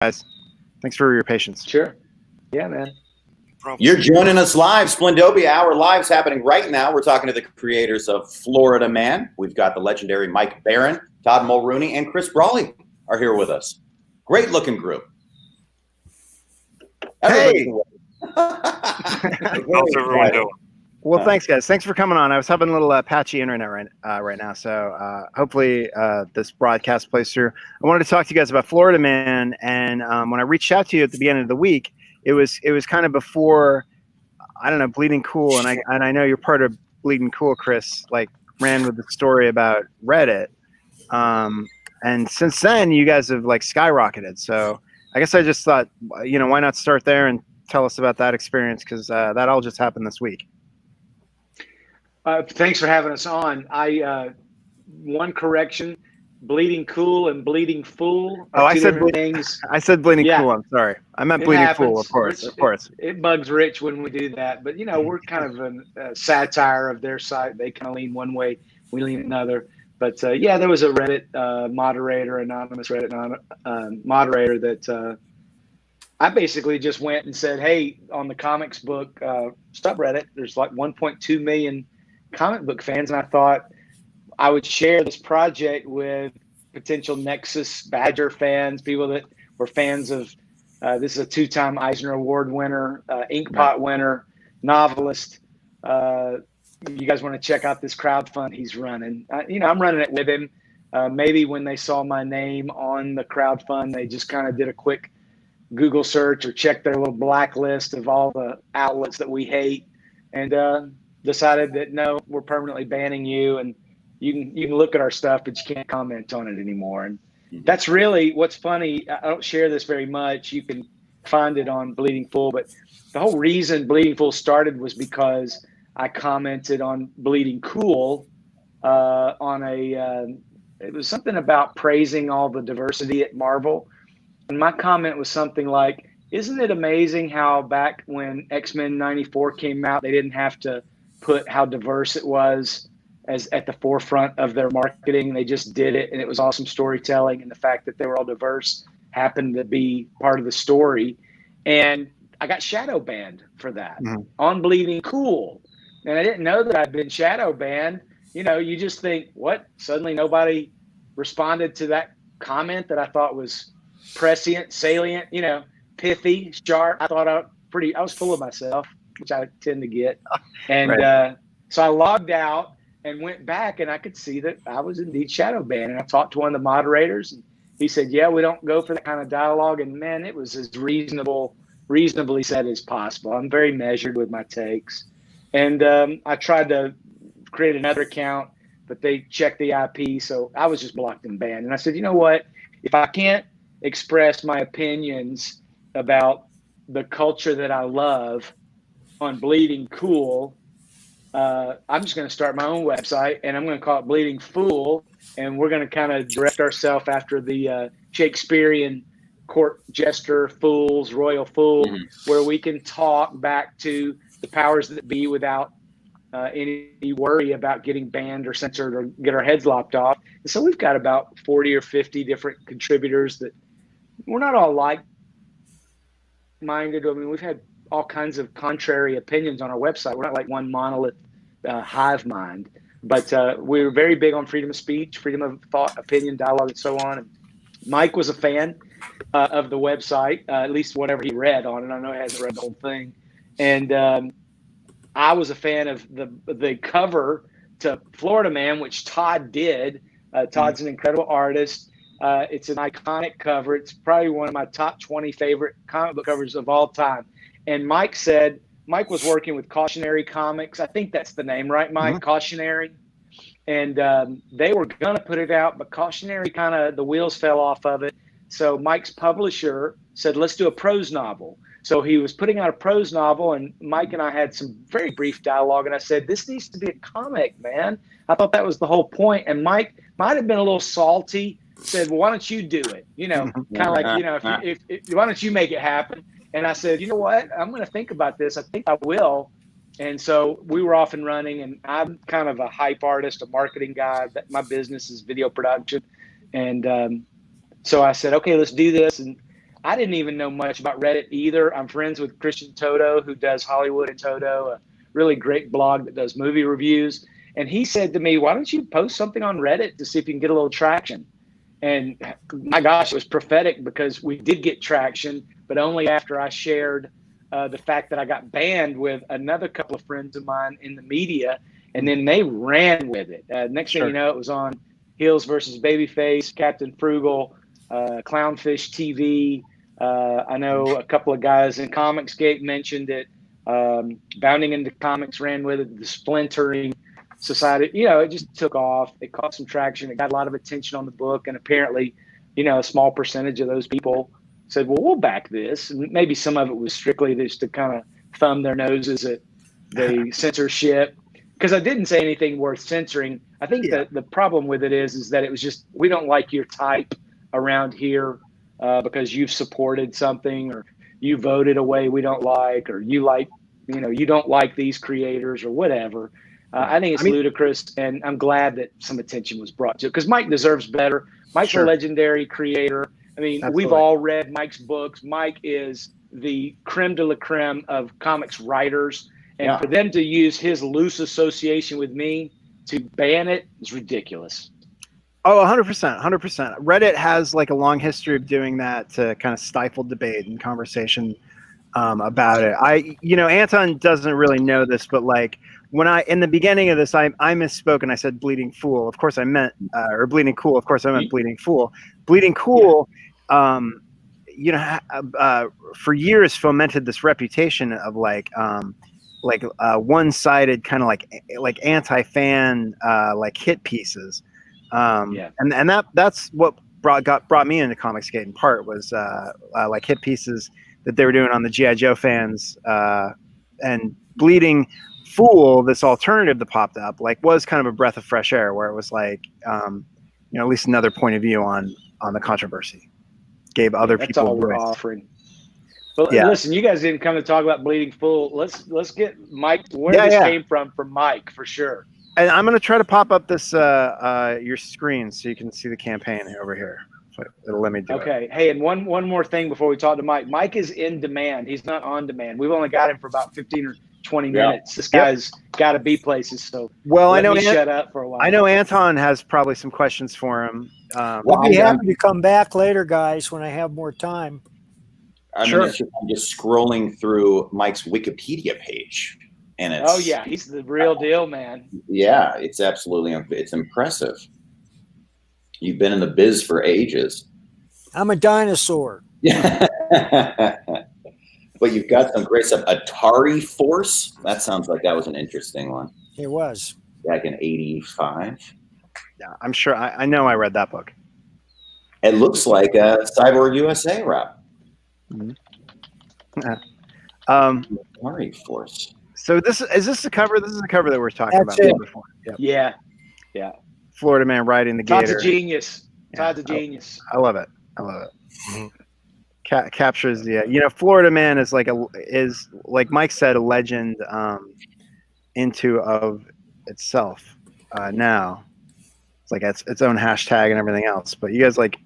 guys. Thanks for your patience. Sure. Yeah, man. You're joining us live. Splendopia Hour Live's happening right now. We're talking to the creators of Florida Man. We've got the legendary Mike Barron, Todd Mulrooney, and Chris Brawley are here with us. Great looking group. Hey. How's everyone doing? Well, thanks, guys. Thanks for coming on. I was having a little patchy internet right now, so hopefully this broadcast plays through. I wanted to talk to you guys about Florida Man, and when I reached out to you at the beginning of the week, it was kind of before, I don't know, Bleeding Cool, and I know you're part of Bleeding Cool, Chris. Like ran with the story about Reddit, and since then you guys have like skyrocketed. So I guess I just thought, why not start there and tell us about that experience, because that all just happened this week. Thanks for having us on. One correction, Bleeding Cool and Bleeding Fool are two different things. I said Bleeding Cool. I'm sorry. I meant Bleeding Fool, of course. It bugs Rich when we do that. But, we're kind of a satire of their site. They kind of lean one way, we lean another. But, there was a Reddit moderator, anonymous Reddit moderator that I basically just went and said, hey, on the comics book subreddit, there's like 1.2 million comic book fans, and I thought I would share this project with potential Nexus Badger fans, people that were fans of this is a 2-time Eisner Award winner, Inkpot winner, novelist. You guys want to check out this crowdfund he's running. I'm running it with him. Maybe when they saw my name on the crowdfund, they just kind of did a quick Google search or checked their little blacklist of all the outlets that we hate, and decided that no, we're permanently banning you, and you can look at our stuff, but you can't comment on it anymore. And that's really what's funny. I don't share this very much. You can find it on Bleeding Fool, but the whole reason Bleeding Fool started was because I commented on Bleeding Cool on it was something about praising all the diversity at Marvel. And my comment was something like, isn't it amazing how back when X-Men 94 came out, they didn't have to put how diverse it was as at the forefront of their marketing. They just did it, and it was awesome storytelling, and the fact that they were all diverse happened to be part of the story. And I got shadow banned for that on Bleeding Cool. And I didn't know that I'd been shadow banned. You just think, what? Suddenly nobody responded to that comment that I thought was prescient, salient, pithy, sharp. I thought I was full of myself, which I tend to get. And so I logged out and went back, and I could see that I was indeed shadow banned. And I talked to one of the moderators, and he said, yeah, we don't go for that kind of dialogue. And man, it was as reasonably said as possible. I'm very measured with my takes. And I tried to create another account, but they checked the IP. So I was just blocked and banned. And I said, you know what? If I can't express my opinions about the culture that I love on Bleeding Cool, I'm just going to start my own website, and I'm going to call it Bleeding Fool, and we're going to kind of direct ourselves after the Shakespearean court jester fools, royal fool, where we can talk back to the powers that be without any worry about getting banned or censored or get our heads lopped off. And so we've got about 40 or 50 different contributors that we're not all like-minded. I mean, we've had all kinds of contrary opinions on our website. We're not like one monolith hive mind, but we're very big on freedom of speech, freedom of thought, opinion, dialogue, and so on. And Mike was a fan of the website, at least whatever he read on it. I know he hasn't read the whole thing. And I was a fan of the cover to Florida Man, which Todd did. Todd's an incredible artist. It's an iconic cover. It's probably one of my top 20 favorite comic book covers of all time. And Mike was working with Cautionary Comics. I think that's the name, right, Mike? Cautionary. And they were going to put it out, but Cautionary the wheels fell off of it. So Mike's publisher said, let's do a prose novel. So he was putting out a prose novel, and Mike and I had some very brief dialogue. And I said, this needs to be a comic, man. I thought that was the whole point. And Mike might have been a little salty, said, well, why don't you do it? Kind of like, if why don't you make it happen? And I said, you know what? I'm going to think about this. I think I will. And so we were off and running, and I'm kind of a hype artist, a marketing guy. My business is video production. And so I said, okay, let's do this. And I didn't even know much about Reddit either. I'm friends with Christian Toto, who does Hollywood and Toto, a really great blog that does movie reviews. And he said to me, why don't you post something on Reddit to see if you can get a little traction? And my gosh, it was prophetic because we did get traction, but only after I shared the fact that I got banned with another couple of friends of mine in the media, and then they ran with it. Next thing you know, it was on Heels versus Babyface, Captain Frugal, Clownfish TV. I know a couple of guys in Comicsgate mentioned it. Bounding into Comics ran with it. The Splintering Society, it just took off. It caught some traction. It got a lot of attention on the book, and apparently, a small percentage of those people said, well, we'll back this. And maybe some of it was strictly just to kind of thumb their noses at the censorship, because I didn't say anything worth censoring. I think that the problem with it is that it was just, we don't like your type around here because you've supported something, or you voted a way we don't like, or you don't like these creators or whatever. I think it's ludicrous, and I'm glad that some attention was brought to it, because Mike deserves better. Mike's a legendary creator. I mean, we've all read Mike's books. Mike is the creme de la creme of comics writers. And for them to use his loose association with me to ban it is ridiculous. Oh, 100%, 100%. Reddit has like a long history of doing that to kind of stifle debate and conversation about it. Anton doesn't really know this, but like in the beginning of this, I misspoke and I said Bleeding Fool. Of course I meant, or Bleeding Cool. Of course I meant Bleeding Fool. Bleeding Cool, for years fomented this reputation of one-sided kind of like anti-fan like hit pieces. And that's what brought me into Comicsgate in part, was like hit pieces that they were doing on the G.I. Joe fans, and Bleeding Fool, this alternative that popped up, was kind of a breath of fresh air, where it was like, at least another point of view on the controversy. Gave other people all we're offering. But listen, you guys didn't come to talk about Bleeding Fool. Let's get Mike where this came from Mike for sure. And I'm going to try to pop up this your screen so you can see the campaign over here. So it'll let me do it. Okay. Hey, and one more thing before we talk to Mike. Mike is in demand. He's not on demand. We've only got him for about 15 or 20 minutes. This guy's got to be places. So I know shut up for a while. I know Anton has probably some questions for him. I'll be happy to come back later, guys, when I have more time. I'm just scrolling through Mike's Wikipedia page, and it's he's the real deal, man. Yeah, it's it's impressive. You've been in the biz for ages. I'm a dinosaur. Yeah. But you've got some great stuff. Atari Force. That sounds like that was an interesting one. It was. Back in '85. Yeah, I'm sure. I know I read that book. It looks like a Cyborg USA, Rob. Atari Force. So is this the cover? This is the cover that we're talking about before. Yeah. Florida Man riding the Todd's gator. A genius. Todd's a genius. I love it. Captures the Florida Man is like Mike said, a legend into of itself now. It's like its own hashtag and everything else. But you guys like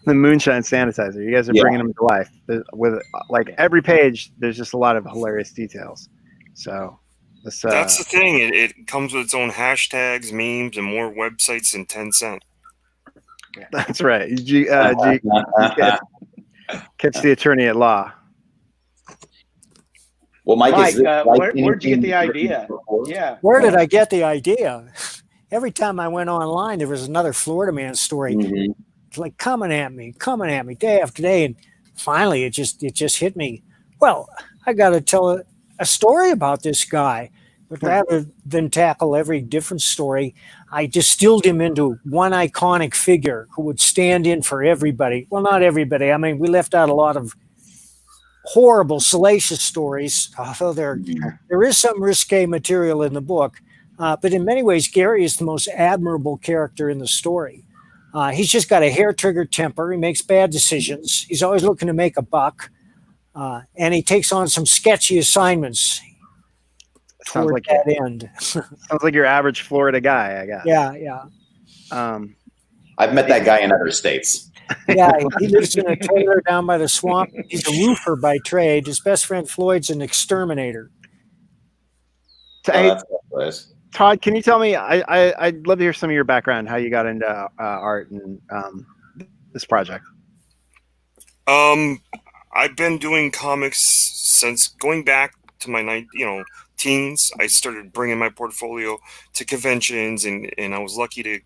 the moonshine sanitizer. You guys are bringing them to life with every page. There's just a lot of hilarious details. So that's the thing. It comes with its own hashtags, memes, and more websites than 10 cents. That's right. Catch the attorney at law. Well, Mike, where'd you get the idea? Yeah. Where did I get the idea? Every time I went online, there was another Florida Man story. Mm-hmm. It's like coming at me day after day. And finally, it just hit me. Well, I got to tell a story about this guy. But rather than tackle every different story, I distilled him into one iconic figure who would stand in for everybody. Well, not everybody. I mean, we left out a lot of horrible, salacious stories, although there is some risque material in the book. But in many ways, Gary is the most admirable character in the story. He's just got a hair-triggered temper. He makes bad decisions. He's always looking to make a buck. And he takes on some sketchy assignments sounds like that end. Sounds like your average Florida guy, I guess. Yeah. I've met that guy in other states. Yeah, he lives in a trailer down by the swamp. He's a roofer by trade. His best friend Floyd's an exterminator. Hey, that's nice. Todd, can you tell me? I'd love to hear some of your background, how you got into art and this project. I've been doing comics since going back to my teens. I started bringing my portfolio to conventions, and I was lucky to,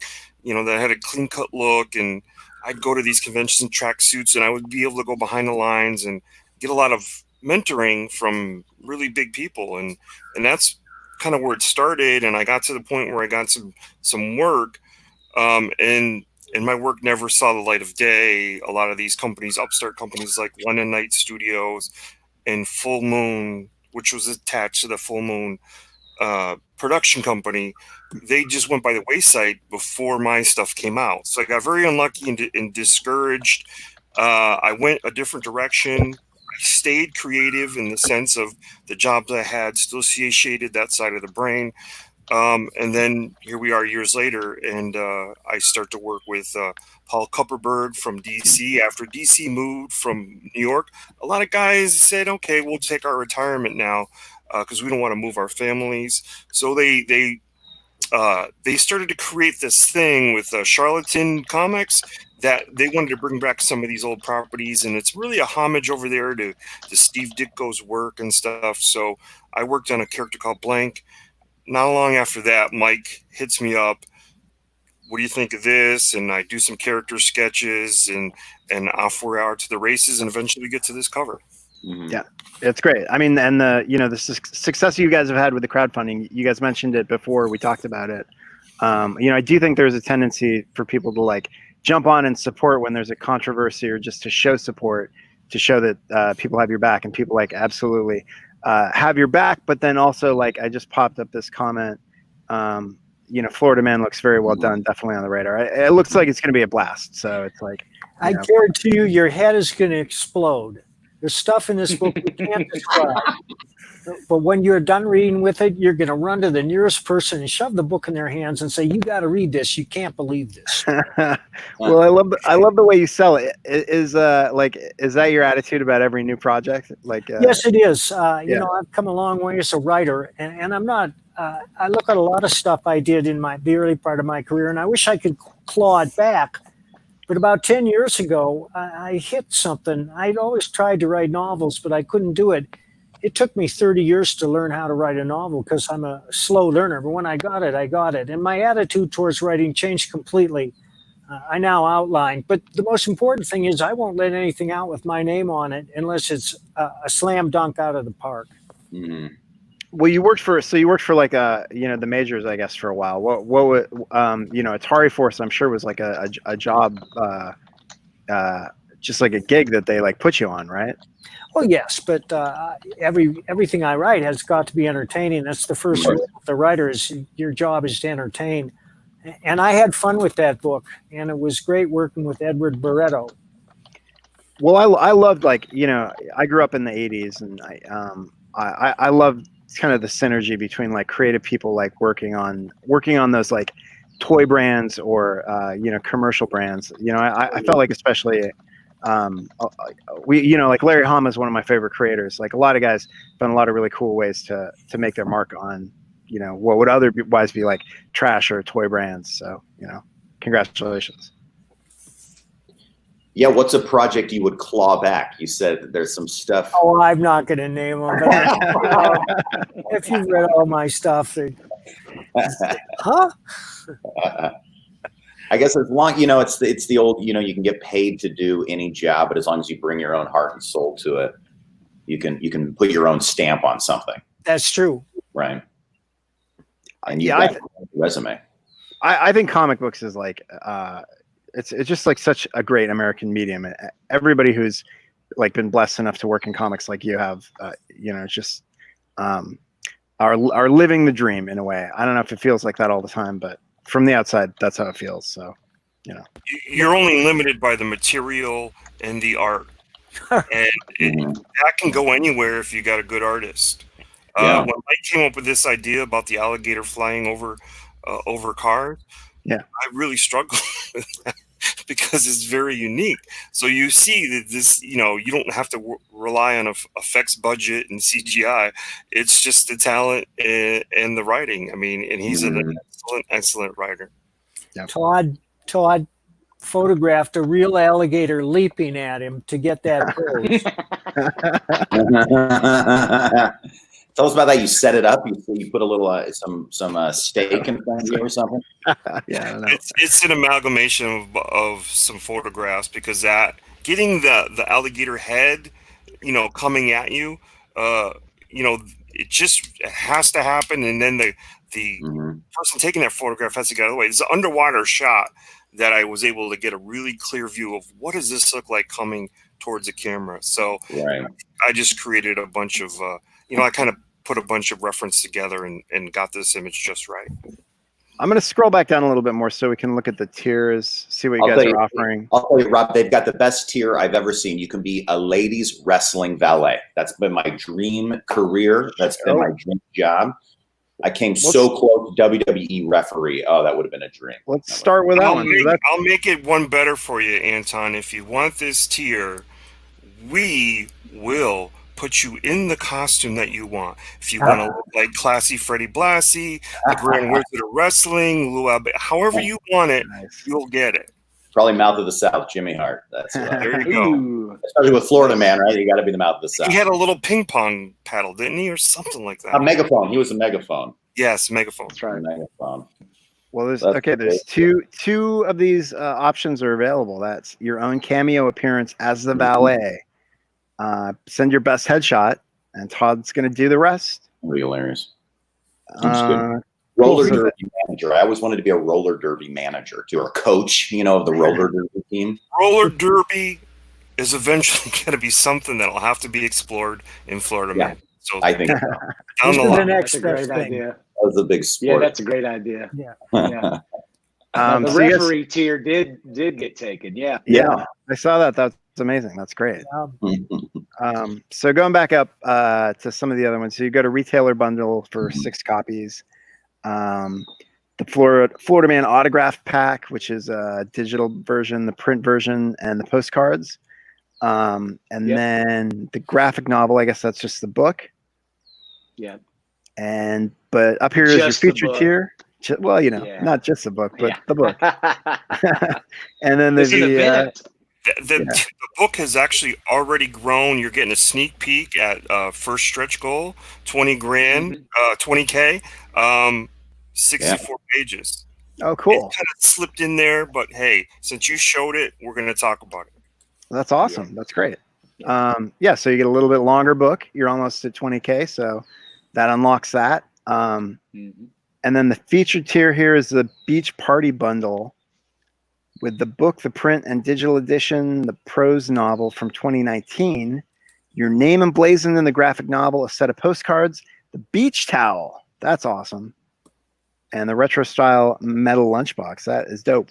that I had a clean cut look, and I'd go to these conventions in tracksuits, and I would be able to go behind the lines and get a lot of mentoring from really big people, and that's kind of where it started. And I got to the point where I got some work, and my work never saw the light of day. A lot of these companies, upstart companies like London Night Studios and Full Moon, which was attached to the Full Moon production company, they just went by the wayside before my stuff came out. So I got very unlucky and discouraged. I went a different direction. I stayed creative in the sense of the jobs I had, still satiated that side of the brain. And then here we are years later, and I start to work with Paul Kupperberg from DC. After DC moved from New York, a lot of guys said, okay, we'll take our retirement now because we don't want to move our families. So they started to create this thing with Charlatan Comics that they wanted to bring back some of these old properties, and it's really a homage over there to Steve Ditko's work and stuff. So I worked on a character called Blank. Not long after that, Mike hits me up. What do you think of this? And I do some character sketches, and off we're out to the races, and eventually we get to this cover. Mm-hmm. Yeah, it's great. I mean, and the success you guys have had with the crowdfunding, you guys mentioned it before we talked about it. I do think there's a tendency for people to like jump on and support when there's a controversy, or just to show support, to show that people have your back, and people like absolutely have your back. But then also, like, I just popped up this comment, Florida Man looks very well done, definitely on the radar. It looks like it's going to be a blast. So it's like, I guarantee you, your head is going to explode. There's stuff in this book we can't describe. But when you're done reading with it, you're going to run to the nearest person and shove the book in their hands and say, "You got to read this. You can't believe this." Well, I love the way you sell it. Is that your attitude about every new project? Like, yes, it is. I've come a long way as a writer, and I'm not. I look at a lot of stuff I did in the early part of my career, and I wish I could claw it back. But about 10 years ago, I hit something. I'd always tried to write novels, but I couldn't do it. It took me 30 years to learn how to write a novel because I'm a slow learner. But when I got it, I got it. And my attitude towards writing changed completely. I now outline. But the most important thing is I won't let anything out with my name on it unless it's a slam dunk out of the park. Mm-hmm. Well, you worked for like the majors, I guess, for a while. What Atari Force, I'm sure, was like a job, just like a gig that they like put you on, right? Well, yes, but everything I write has got to be entertaining. That's the first rule of the writer, is your job is to entertain. And I had fun with that book, and it was great working with Edward Barreto. Well, I loved, like, I grew up in the 80s, and I loved kind of the synergy between like creative people like working on those like toy brands or commercial brands. I felt like, especially like Larry Hama is one of my favorite creators. Like, a lot of guys found a lot of really cool ways to make their mark on what would otherwise be like trash or toy brands. So congratulations. Yeah, what's a project you would claw back? You said that there's some stuff. Oh, I'm not going to name them. If you've read all my stuff, huh? I guess as long it's the old you can get paid to do any job, but as long as you bring your own heart and soul to it, you can put your own stamp on something. That's true, right? And you got a resume. I think comic books is like it's just like such a great American medium. Everybody who's like been blessed enough to work in comics like you have, just are living the dream in a way. I don't know if it feels like that all the time, but from the outside, that's how it feels. So, you're only limited by the material and the art, and that can go anywhere if you got a good artist. When Mike came up with this idea about the alligator flying over cars, I really struggled with that because it's very unique. So you see that this, you don't have to rely on a effects budget and CGI. It's just the talent and the writing. I mean, and he's an excellent writer. Yep. Todd photographed a real alligator leaping at him to get that pose. Tell us about that. You set it up. You put a little some steak in front of you or something. Yeah, I don't know. It's an amalgamation of some photographs, because getting the alligator head, coming at you, it has to happen, and then the person taking that photograph has to get out of the way. It's an underwater shot that I was able to get a really clear view of what does this look like coming towards the camera. So I just created a bunch of, I kind of put a bunch of reference together and got this image just right. I'm going to scroll back down a little bit more so we can look at the tiers, see what you guys are offering. I'll tell you, Rob, they've got the best tier I've ever seen. You can be a ladies wrestling valet. That's been my dream career. That's been my dream job. I came so close to WWE referee. Oh, that would have been a dream. Let's start with that one. I'll make it one better for you, Anton. If you want this tier, we will put you in the costume that you want. If you want to look like classy Freddie Blassie, the Grand Wizard of Wrestling, however you want it, you'll get it. Probably Mouth of the South, Jimmy Hart. That's there you go. Especially with Florida Man, right? You got to be the Mouth of the South. He had a little ping pong paddle, didn't he, or something like that? A megaphone. He was a megaphone. Yes, megaphone. That's right. Megaphone. Well, there's two of these options are available. That's your own cameo appearance as the valet. Send your best headshot, and Todd's going to do the rest. Hilarious. Roller derby manager. I always wanted to be a roller derby manager too, or a coach, of the roller derby team. Roller derby is eventually going to be something that'll have to be explored in Florida, man. So I think down the line. That's a great idea. That was a big sport. Yeah, that's a great idea. Yeah. The referee tier did get taken. Yeah. I saw that. That's amazing. That's great. So going back up to some of the other ones. So you go to retailer bundle for 6 copies. The Florida Man autograph pack, which is a digital version, the print version, and the postcards. And then the graphic novel, I guess that's just the book. Yeah. But up here is your featured tier. Well, not just the book, but the book. And then there's the book has actually already grown. You're getting a sneak peek at first stretch goal, 20 grand, 20K, 64 pages. Oh, cool. It kind of slipped in there, but hey, since you showed it, we're going to talk about it. That's awesome. That's great. So you get a little bit longer book. You're almost at 20K, so that unlocks that. And then the featured tier here is the Beach Party Bundle with the book, the print and digital edition, the prose novel from 2019, your name emblazoned in the graphic novel, a set of postcards, the beach towel. That's awesome. And the retro style metal lunchbox. That is dope.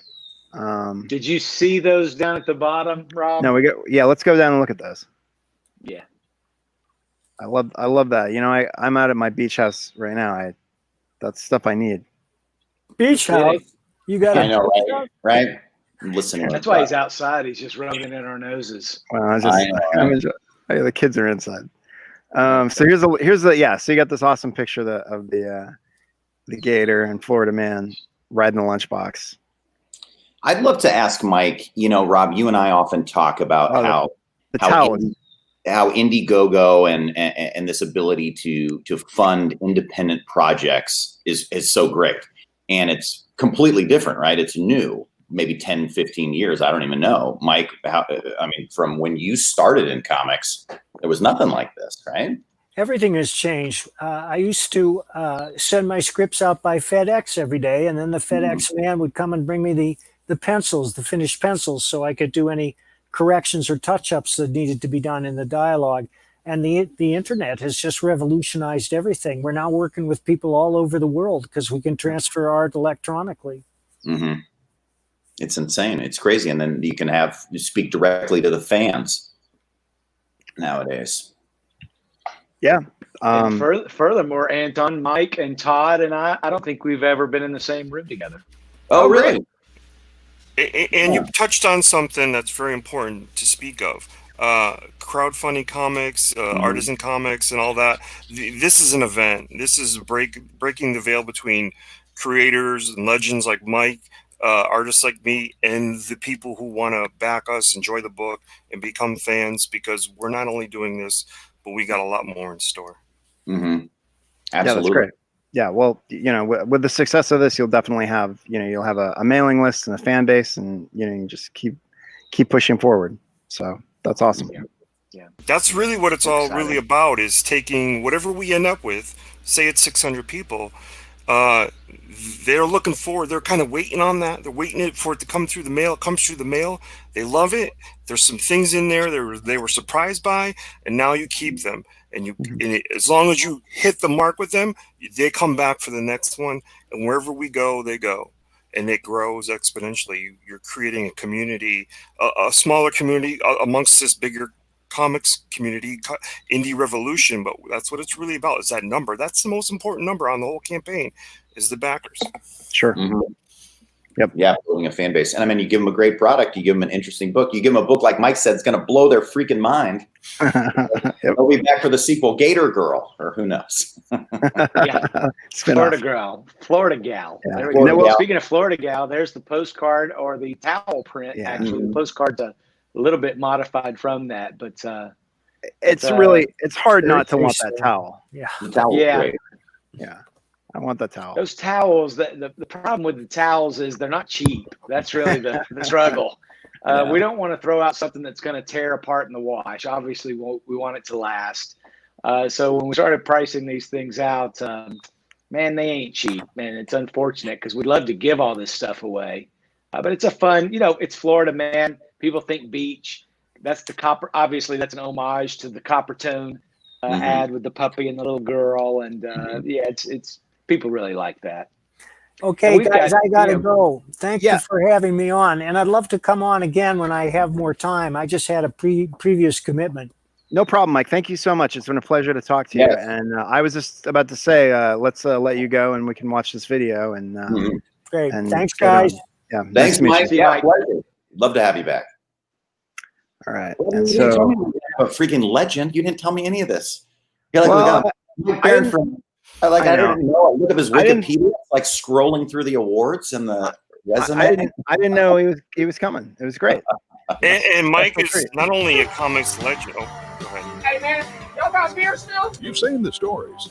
Did you see those down at the bottom, Rob? No, let's go down and look at those. Yeah. I love that. I'm out at my beach house right now. That's stuff I need. Beach house. You got. I know, right? Listen. That's why he's outside. He's just rubbing it in our noses. Well, the kids are inside. So here's the so you got this awesome picture of the gator and Florida Man riding the lunchbox. I'd love to ask Mike. Rob, you and I often talk about how Indiegogo and this ability to fund independent projects is so great. And it's completely different, right? It's new, maybe 10, 15 years. I don't even know. Mike, from when you started in comics, there was nothing like this, right? Everything has changed. I used to send my scripts out by FedEx every day, and then the FedEx man would come and bring me the pencils, the finished pencils, so I could do any corrections or touch-ups that needed to be done in the dialogue. And the internet has just revolutionized everything. We're now working with people all over the world because we can transfer art electronically. Mm-hmm. It's insane. It's crazy. And then you speak directly to the fans nowadays. Yeah. Furthermore, Anton, Mike, and Todd and I don't think we've ever been in the same room together. Oh, really? And you touched on something that's very important to speak of. Crowdfunding comics, artisan comics, and all that. This is an event. This is breaking the veil between creators and legends like Mike, artists like me, and the people who want to back us, enjoy the book, and become fans, because we're not only doing this, but we got a lot more in store. Mm-hmm. Absolutely. Yeah, that's great. Yeah, well, with the success of this, you'll definitely have, you'll have a mailing list and a fan base, and you just keep pushing forward. So that's awesome. Yeah. That's really what it's all really about, is taking whatever we end up with, say it's 600 people, they're looking forward, they're kind of waiting on that. They're waiting for it to come through the mail. It comes through the mail. They love it. There's some things in there they were surprised by, and now you keep them. And as long as you hit the mark with them, they come back for the next one. And wherever we go, they go. And it grows exponentially. You're creating a community, a smaller community amongst this bigger comics community, indie revolution. But that's what it's really about, is that number. That's the most important number on the whole campaign, is the backers. Sure. Mm-hmm. Yep. Yeah, building a fan base. And I mean, you give them a great product, you give them an interesting book, you give them a book like Mike said, it's going to blow their freaking mind. Yep. They'll be back for the sequel, Gator Girl, or who knows. Yeah. Florida Gal. Yeah. There we go. Well, speaking of Florida Gal, there's the postcard, or the towel print. Yeah. Actually, the postcard's a little bit modified from that, but it's hard not to want that towel. Yeah. The towel's great. Yeah. I want that towel. Those towels, the problem with the towels is they're not cheap. That's really the struggle. We don't want to throw out something that's going to tear apart in the wash. Obviously, we want it to last. So when we started pricing these things out, man, they ain't cheap, man. It's unfortunate, because we'd love to give all this stuff away. But it's a fun, it's Florida Man. People think beach. That's the copper. Obviously, that's an homage to the Copper Tone ad with the puppy and the little girl. And it's people really like that. Okay, guys, I got to go. Thank you for having me on. And I'd love to come on again when I have more time. I just had a previous commitment. No problem, Mike. Thank you so much. It's been a pleasure to talk to you. And I was just about to say, let's let you go and we can watch this video. And great. And thanks, guys. Yeah. Thanks, Mike. Yeah, pleasure. Love to have you back. All right. Well, and you didn't tell me a freaking legend. You didn't tell me any of this. You're like, we got Mike Barron from. I didn't know. I look up his Wikipedia, like scrolling through the awards and the resume. I didn't know he was coming. It was great. And Mike is not only a comics legend. Oh, go ahead. Hey man, y'all guys beer still? You've seen the stories.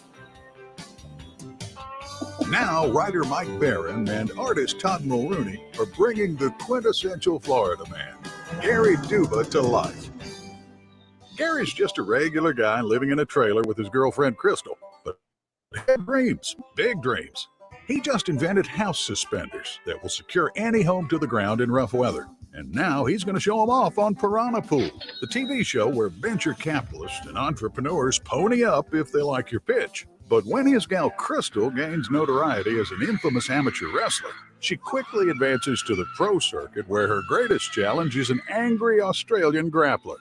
Now, writer Mike Barron and artist Todd Mulrooney are bringing the quintessential Florida man, Gary Duba, to life. Gary's just a regular guy living in a trailer with his girlfriend Crystal. He had dreams, big dreams. He just invented house suspenders that will secure any home to the ground in rough weather. And now he's going to show them off on Piranha Pool, the TV show where venture capitalists and entrepreneurs pony up if they like your pitch. But when his gal Crystal gains notoriety as an infamous amateur wrestler, she quickly advances to the pro circuit, where her greatest challenge is an angry Australian grappler.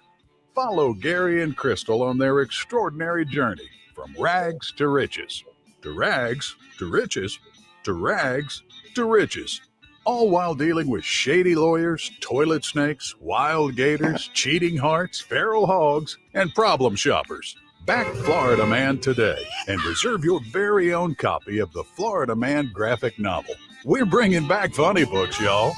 Follow Gary and Crystal on their extraordinary journey from rags to riches, to rags to riches, to rags to riches, all while dealing with shady lawyers, toilet snakes, wild gators, cheating hearts, feral hogs, and problem shoppers. Back Florida Man today and reserve your very own copy of the Florida Man graphic novel. We're bringing back funny books, y'all.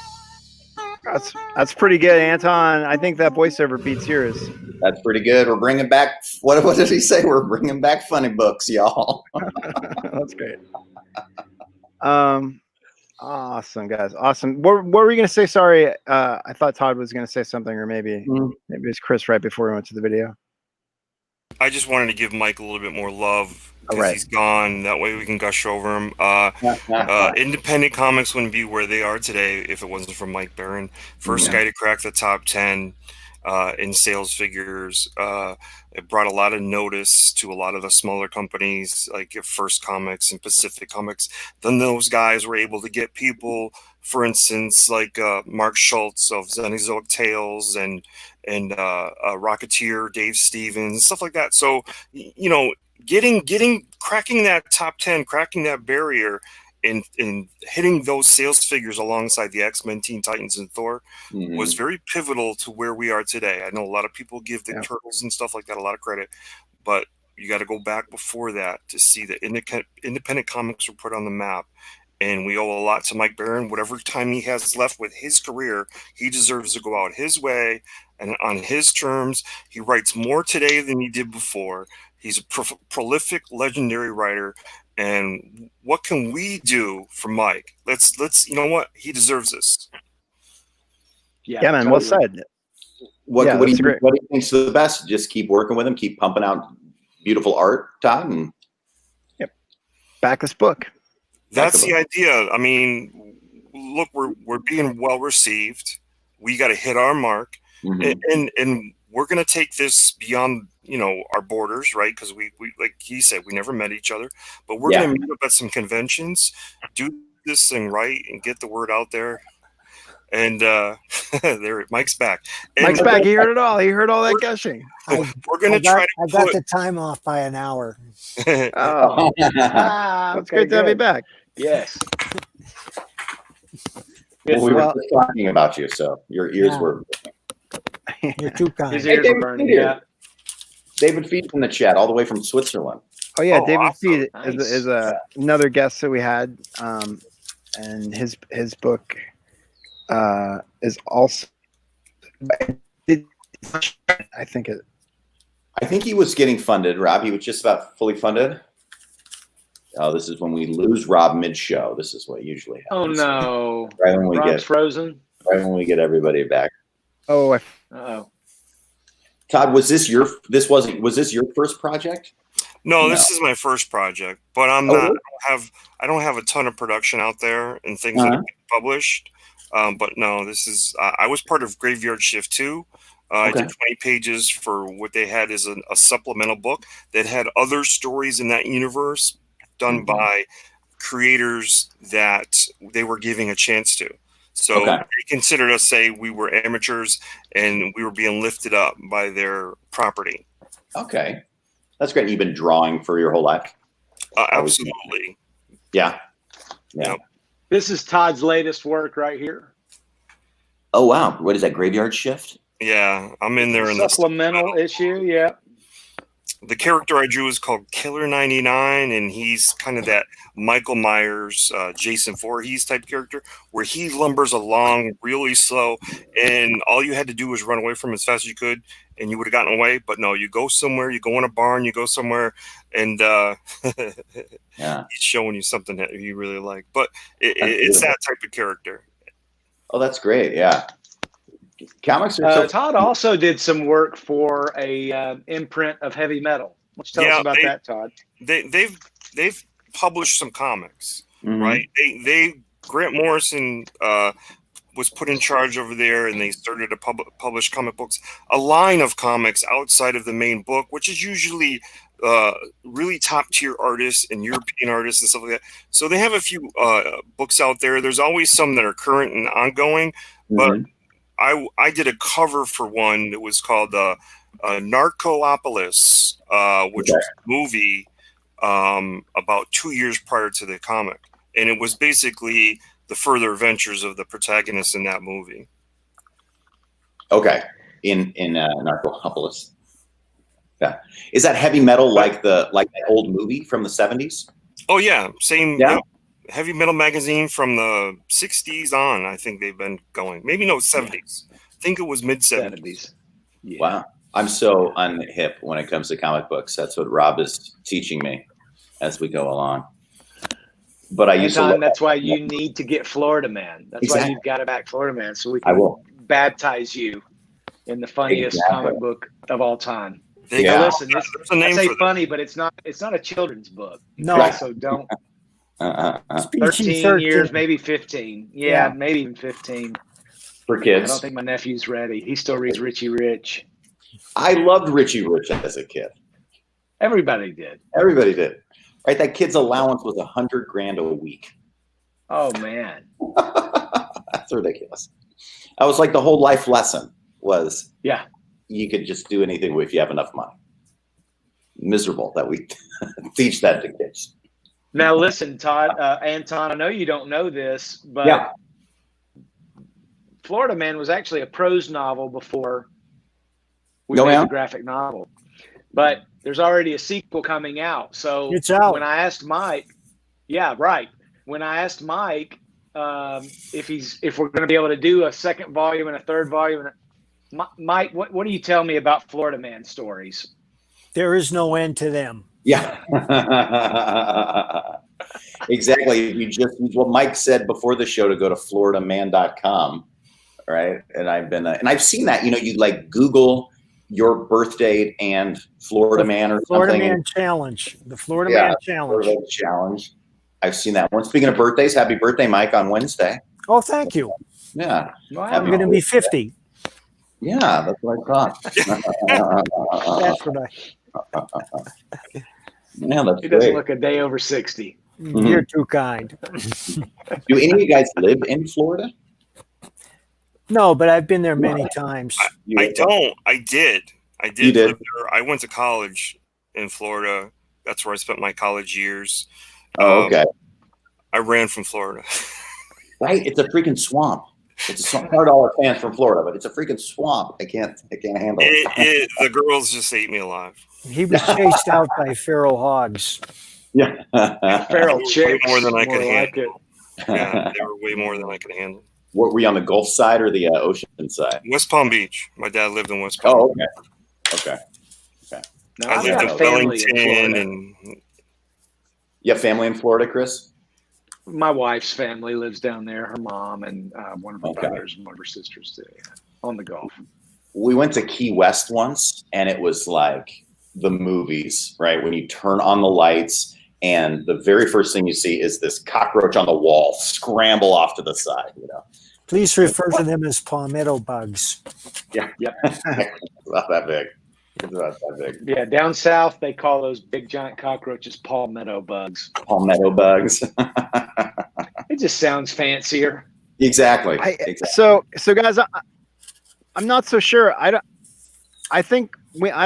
That's pretty good, Anton. I think that voiceover beats yours. That's pretty good. We're bringing back, what did he say? We're bringing back funny books, y'all. That's great. Awesome, guys. Awesome. What were you going to say? Sorry. I thought Todd was going to say something, or maybe it was Chris right before we went to the video. I just wanted to give Mike a little bit more love because right. He's gone. That way we can gush over him. Independent comics wouldn't be where they are today if it wasn't for Mike Barron. First guy to crack the top 10 in sales figures. It brought a lot of notice to a lot of the smaller companies like First Comics and Pacific Comics. Then those guys were able to get people, for instance, like Mark Schultz of Xenozoic Tales and Rocketeer, Dave Stevens, stuff like that. So, cracking that top 10, cracking that barrier in hitting those sales figures alongside the X-Men, Teen Titans, and Thor was very pivotal to where we are today. I know a lot of people give the Turtles and stuff like that a lot of credit, but you got to go back before that to see that independent comics were put on the map. And we owe a lot to Mike Baron. Whatever time he has left with his career, he deserves to go out his way and on his terms. He writes more today than he did before. He's a prolific, legendary writer. And what can we do for Mike? Let's you know what? He deserves this. Yeah, man. Totally. Well said. What do you think's the best? Just keep working with him, keep pumping out beautiful art, Todd, and back this book. That's the idea. I mean, look, we're being well received. We got to hit our mark, and we're going to take this beyond, our borders, right? Because we like he said, we never met each other, but we're going to meet up at some conventions, do this thing right, and get the word out there. And there, Mike's back. Mike's back. He heard it all. He heard all that gushing. We're going to try. I got the time off by an hour. Oh, that's good to have you back. Yes. Well, we were talking about you, so your ears were. You're too kind. His ears were burning. Yeah. David Feed from the chat, all the way from Switzerland. Oh yeah, David awesome. Feed is another guest that we had, and his book is also. I think he was getting funded, Rob. He was just about fully funded. Oh, this is when we lose Rob mid-show. This is what usually happens. Oh no! Right when we Rob's frozen. Right when we get everybody back. Oh. Todd, was this your first project? No, this is my first project, but I'm not. I don't have a ton of production out there and things that have been published. But no, this is. I was part of Graveyard Shift 2. I did 20 pages for what they had as a supplemental book that had other stories in that universe done by creators that they were giving a chance to. So they considered us, say, we were amateurs and we were being lifted up by their property. Okay. That's great. You've been drawing for your whole life? Absolutely. Yeah. Yep. This is Todd's latest work right here. Oh, wow. What is that, Graveyard Shift? Yeah, I'm in there in the supplemental issue. Yeah. The character I drew is called Killer 99, and he's kind of that Michael Myers, Jason Voorhees type character, where he lumbers along really slow, and all you had to do was run away from him as fast as you could, and you would have gotten away. But no, you go somewhere, you go in a barn, you go somewhere, and he's showing you something that you really like. But it's that type of character. Oh, that's great. Yeah. Comics are Todd also did some work for a imprint of heavy metal. Why don't you tell us about that, Todd? They've published some comics, right? Grant Morrison was put in charge over there, and they started to publish comic books, a line of comics outside of the main book, which is usually really top tier artists and European artists and stuff like that. So they have a few books out there. There's always some that are current and ongoing, but I did a cover for one that was called Narcoopolis, which was a movie about 2 years prior to the comic. And it was basically the further adventures of the protagonist in that movie. Okay. In Narcoopolis. Yeah. Is that heavy metal like that old movie from the 70s? Oh, yeah. Same. Yeah. Heavy metal magazine from the 60s on, I think they've been going. Maybe no, 70s. I think it was mid-70s. Yeah. Wow. I'm so unhip when it comes to comic books. That's what Rob is teaching me as we go along. But I used to. That's why you need to get Florida Man. That's why you've got to back Florida Man, so we can baptize you in the funniest comic book of all time. Listen, I say funny, but it's not a children's book. No, so don't. 13 years, maybe 15. Yeah, maybe even 15. For kids. I don't think my nephew's ready. He still reads Richie Rich. I loved Richie Rich as a kid. Everybody did. Everybody did. Right? That kid's allowance was $100,000 a week. Oh, man. That's ridiculous. I was like, the whole life lesson was you could just do anything if you have enough money. Miserable that we teach that to kids. Now, listen, Todd, Anton, I know you don't know this, but Yeah. Florida Man was actually a prose novel before we Oh, made yeah? the graphic novel. But there's already a sequel coming out. So It's out. when I asked Mike, yeah, right. When I asked Mike if we're going to be able to do a second volume and a third volume, Mike, what do you tell me about Florida Man stories? There is no end to them. Yeah. Exactly. You just use what Mike said before the show to go to floridaman.com, right? And I've seen that. You like Google your birth date and Florida Man or Florida something. Man Challenge. The Florida Man Challenge. Florida Challenge. I've seen that one. Speaking of birthdays, happy birthday, Mike, on Wednesday. Oh, thank you. Yeah. Wow. I'm going to be 50. Yeah, that's what I thought. That's what Yeah, that's He doesn't great. look a day over 60. You're too kind. Do any of you guys live in Florida? No, but I've been there many times. I don't. I did. You did? live there. I went to college in Florida. That's where I spent my college years. Oh, okay. I ran from Florida. Right? It's a freaking swamp. It's a swamp. $100 fan from Florida, but it's a freaking swamp. I can't handle it. The girls just ate me alive. He was chased out by feral hogs. Yeah. Feral Way chicks. more than I could more like handle. Yeah, they were way more than I could handle. What were you on the Gulf side or the ocean side? West Palm Beach. My dad lived in West Palm. Oh, okay. No, I I've lived got in family in Wellington Florida. and You have family in Florida, Chris? My wife's family lives down there. Her mom and one of her Okay. brothers and one of her sisters too. Yeah, on the Gulf. We went to Key West once, and it was like the movies, right? When you turn on the lights, and the very first thing you see is this cockroach on the wall scramble off to the side. Please refer to them as palmetto bugs. Yeah. Yep. It's not that big. It's not that big. Yeah, down south they call those big giant cockroaches palmetto bugs. Palmetto bugs. It just sounds fancier. Exactly. So guys, I'm not so sure. I don't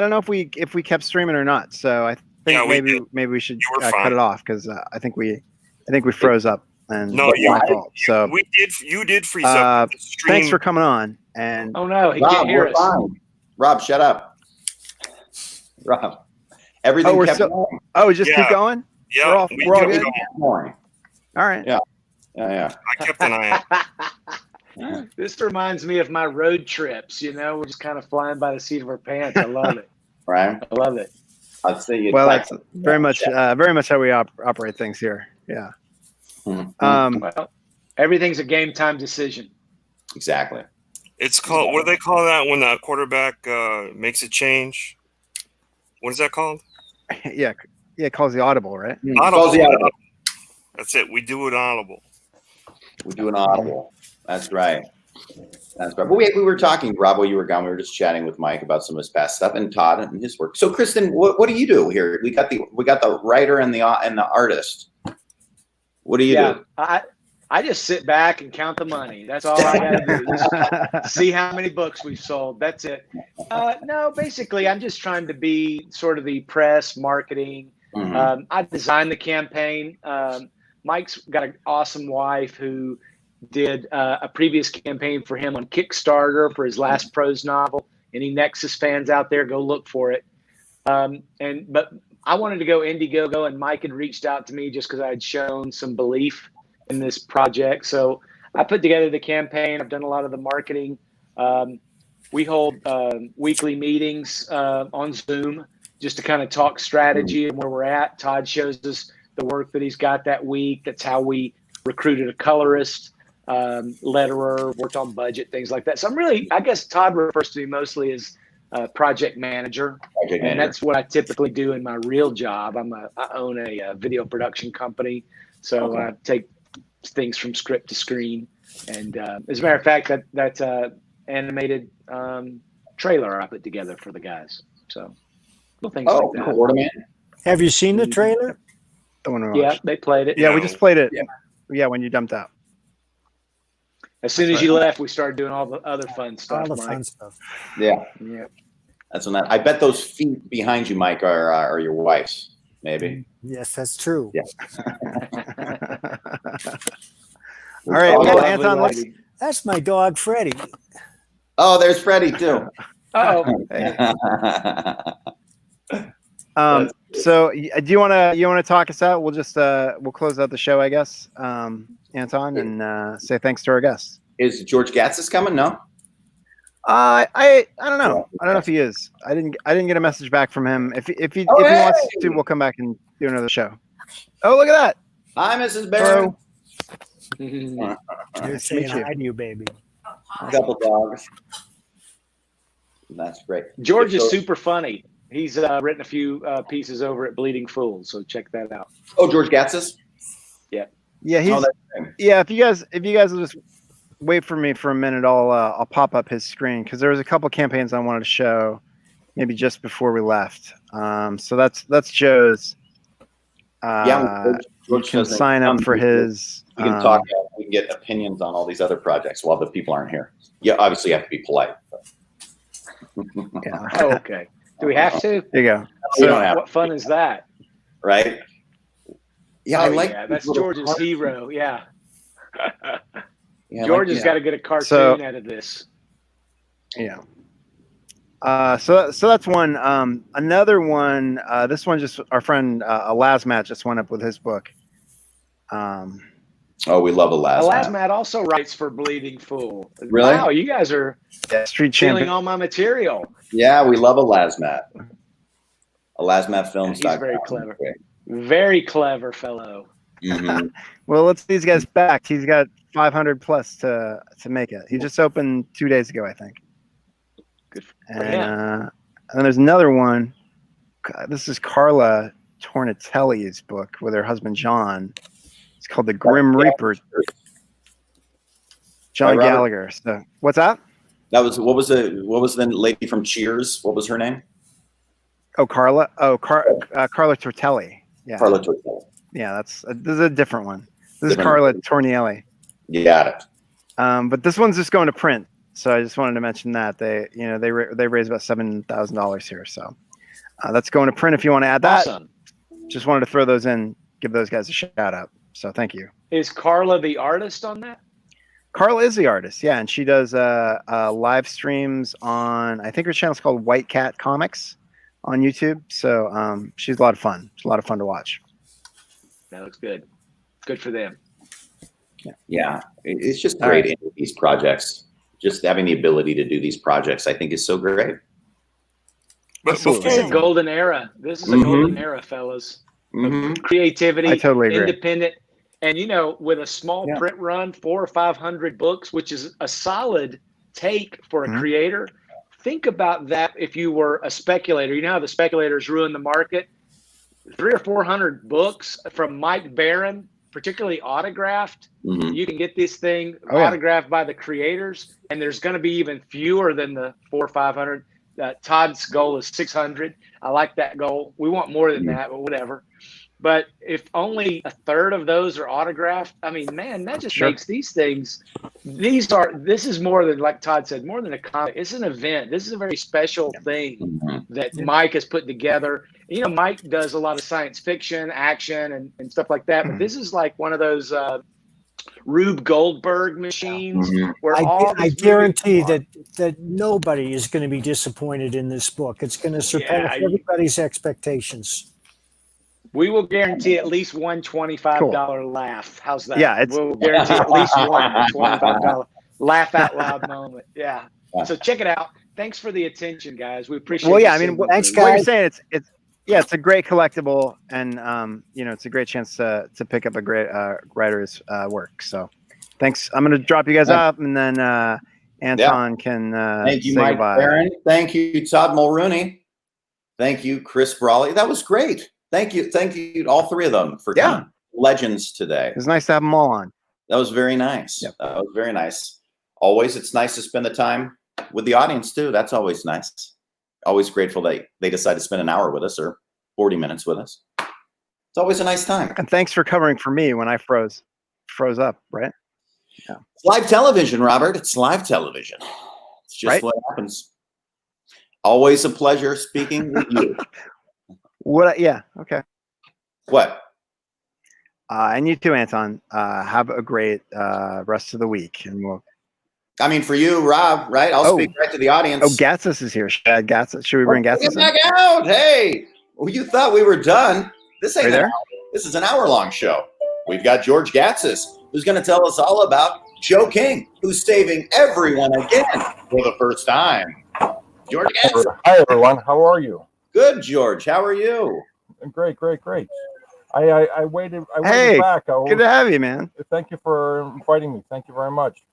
know if we kept streaming or not. So I think maybe we should cut it off because I think we froze up. And no, my fault. So you did freeze up. The stream. Thanks for coming on. And oh no, he Rob, can't hear we're us. fine. Rob, shut up. Rob, everything kept going. Just keep going. Yeah, we're all good. Going. All right. Yeah. I kept an eye out. This reminds me of my road trips. We're just kind of flying by the seat of our pants. I love it. Right. I love it. I'll see you. Well, that's very much how we operate things here. Yeah. Mm-hmm. Well, everything's a game time decision. Exactly. It's called. What do they call that when the quarterback makes a change? What is that called? Yeah, it calls the audible, right? Audible. That's it. We do it audible. We do an audible. That's right. But we were talking, Rob, while you were gone. We were just chatting with Mike about some of his past stuff and Todd and his work. So, Kristen, what do you do here? We got the writer and the artist. What do you do? I just sit back and count the money. That's all I got to do. Just see how many books we've sold. That's it. No, basically, I'm just trying to be sort of the press, marketing. Mm-hmm. I designed the campaign. Mike's got an awesome wife who did a previous campaign for him on Kickstarter for his last prose novel. Any Nexus fans out there, go look for it. But I wanted to go Indiegogo, and Mike had reached out to me just because I had shown some belief in this project. So I put together the campaign. I've done a lot of the marketing. We hold weekly meetings on Zoom just to kind of talk strategy and where we're at. Todd shows us the work that he's got that week. That's how we recruited a colorist, letterer, worked on budget, things like that. So I guess Todd refers to me mostly as project manager. And that's what I typically do in my real job. I own a video production company. So I take things from script to screen. And as a matter of fact, that's animated trailer I put together for the guys. So little things like that. Florida Man. Have you seen the trailer? The one we Yeah, watched. they played it. Yeah, we just played it. Yeah, when you dumped out. As soon as you left, we started doing all the other fun stuff. All the Mike. fun stuff. Yeah. Yeah. That's when I bet those feet behind you, Mike, are your wife's, maybe. Yes, that's true. Yeah. All right, well, Lovely Anton, let's. lady. That's my dog, Freddie. Oh, there's Freddie too. Uh-oh. Hey. So do you want to talk us out? We'll just we'll close out the show, I guess, Anton, and say thanks to our guests. Is George Gatsis coming? No. I don't know. I don't know if he is. I didn't get a message back from him. If he wants to, we'll come back and do another show. Oh, look at that. Hi, Mrs. Barron. They're saying hi to you, baby. A couple dogs. That's great. George is super funny. He's written a few pieces over at Bleeding Fools, so check that out. Oh, George Gatsis. Yeah, Yeah. If you guys will just wait for me for a minute, I'll pop up his screen because there was a couple campaigns I wanted to show, maybe just before we left. So that's Joe's. George can sign up for his. We can talk. We can get opinions on all these other projects while the people aren't here. Yeah, obviously you have to be polite. But. Yeah. Oh, okay. Do we have to? There you go. So, don't have what fun is that? Right? Yeah, I like. Yeah, that's George's hero. Yeah. Yeah, George has got to get a cartoon out of this. Yeah. So that's one. Another one. This one just our friend Elasmat just went up with his book. Oh, we love Elasmat. Elasmat also writes for Bleeding Fool. Really? Wow, you guys are Street stealing champion. all my material. Yeah, we love Elasmat. Elasmatfilms. He's very clever. Very clever fellow. Mm-hmm. Well, let's these guys back. He's got 500 plus to make it. He just opened 2 days ago, I think. Good for And him. then there's another one. God, this is Carla Tornatelli's book with her husband John. It's called The Grim Reaper. John Robert. Gallagher. So what's that? That was what was the lady from Cheers? What was her name? Oh, Carla. Oh, Carla Tortelli. Yeah. Carla Tortelli. Yeah, this is a different one. This is Different. Carla Tornielli. You got it. But this one's just going to print. So I just wanted to mention that they raised about $7,000 here. So that's going to print. If you want to add that, Awesome. just wanted to throw those in, give those guys a shout out. So thank you. Is Carla the artist on that? Carla is the artist, yeah, and she does live streams on. I think her channel's called White Cat Comics on YouTube. So she's a lot of fun. It's a lot of fun to watch. That looks good. Good for them. Yeah, it's just great in these projects. Just having the ability to do these projects, I think, is so great. But Absolutely. This is a golden era. This is a golden era, fellas. Mm-hmm. Creativity, I totally agree. independent, and with a small print run, 400 or 500 books, which is a solid take for a creator. Think about that if you were a speculator. You know how the speculators ruin the market. 300 or 400 books from Mike Barron, particularly autographed. Mm-hmm. You can get this thing autographed by the creators, and there's going to be even fewer than the 400 or 500. Todd's goal is 600. I like that goal. We want more than that, but whatever. But if only a third of those are autographed, I mean, man, that just makes these things. This is more than, like Todd said, more than a comic. It's an event. This is a very special thing that Mike has put together. Mike does a lot of science fiction, action, and stuff like that. But this is like one of those Rube Goldberg machines where I guarantee that nobody is going to be disappointed in this book. It's going to surpass everybody's expectations. We will guarantee at least one $25 laugh. How's that? Yeah, we'll guarantee at least one $25 laugh out loud moment. Yeah. So check it out. Thanks for the attention, guys. We appreciate. Well, yeah, I mean, thanks, what you're guys. saying, it's a great collectible, and it's a great chance to pick up a great writer's work. So, thanks. I'm going to drop you guys up, and then Anton can Thank you, say Mike goodbye. Barron. Thank you, Todd Mulrooney. Thank you, Chris Brawley. That was great. Thank you, all three of them for coming. Legends today. It's nice to have them all on. That was very nice. Yep. That was very nice. Always, it's nice to spend the time with the audience too. That's always nice. Always grateful that they decide to spend an hour with us or 40 minutes with us. It's always a nice time. And thanks for covering for me when I froze up, right? Yeah. It's live television, Robert. It's live television. It's just what happens. Always a pleasure speaking with you. Yeah. Okay. What? And you too, Anton. Have a great rest of the week, and we'll. I mean, for you, Rob, right? I'll speak right to the audience. Oh, Gatsis is here. Should we bring Gatsis in? Back out. Hey, well, you thought we were done. This ain't there. This is an hour-long show. We've got George Gatsis, who's going to tell us all about Joe King, who's saving everyone again for the first time. George Gatsis. Hi, everyone. How are you? Good, George. How are you? Great. I waited back. Good to have you, man. Thank you for inviting me. Thank you very much.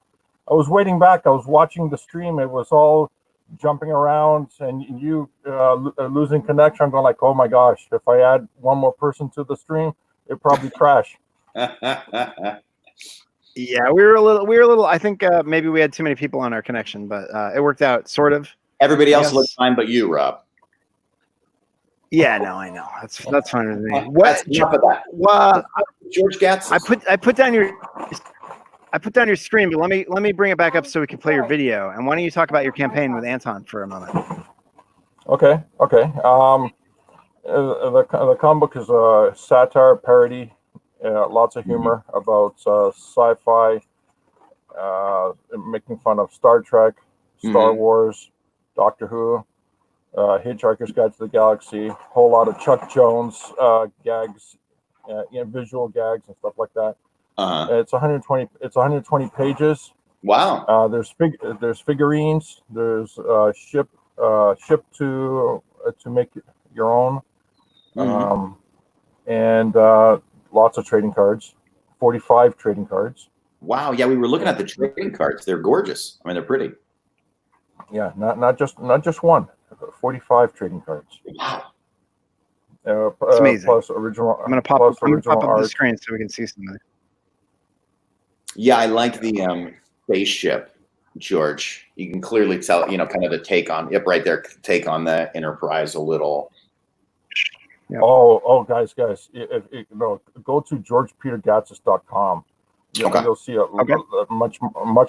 I was waiting back. I was watching the stream. It was all jumping around and you losing connection. I'm going like, oh my gosh, if I add one more person to the stream, it'd probably crash. Yeah, we were a little. I think maybe we had too many people on our connection, but it worked out sort of. Everybody else looked fine, but you, Rob. Yeah, no, I know. That's fine with me. What? Enough of that. Well, George Gatsis. I put down your screen, but let me bring it back up so we can play your video. And why don't you talk about your campaign with Anton for a moment? Okay. The comic book is a satire, parody, lots of humor about sci-fi, making fun of Star Trek, Star Wars, Doctor Who, Hitchhiker's Guide to the Galaxy, whole lot of Chuck Jones gags, visual gags and stuff like that. It's 120. It's 120 pages. Wow. There's figurines. There's ship to make your own, and lots of trading cards. 45 trading cards. Wow. Yeah, we were looking at the trading cards. They're gorgeous. I mean, they're pretty. Yeah, not just one. 45 trading cards. Wow. It's amazing. Plus original. I'm gonna pop up the screen so we can see something. Yeah, I like the spaceship, George. You can clearly tell, kind of the take on it right there. Take on the Enterprise a little. Yep. Oh, guys, go to georgepetergatsis.com. You'll see a much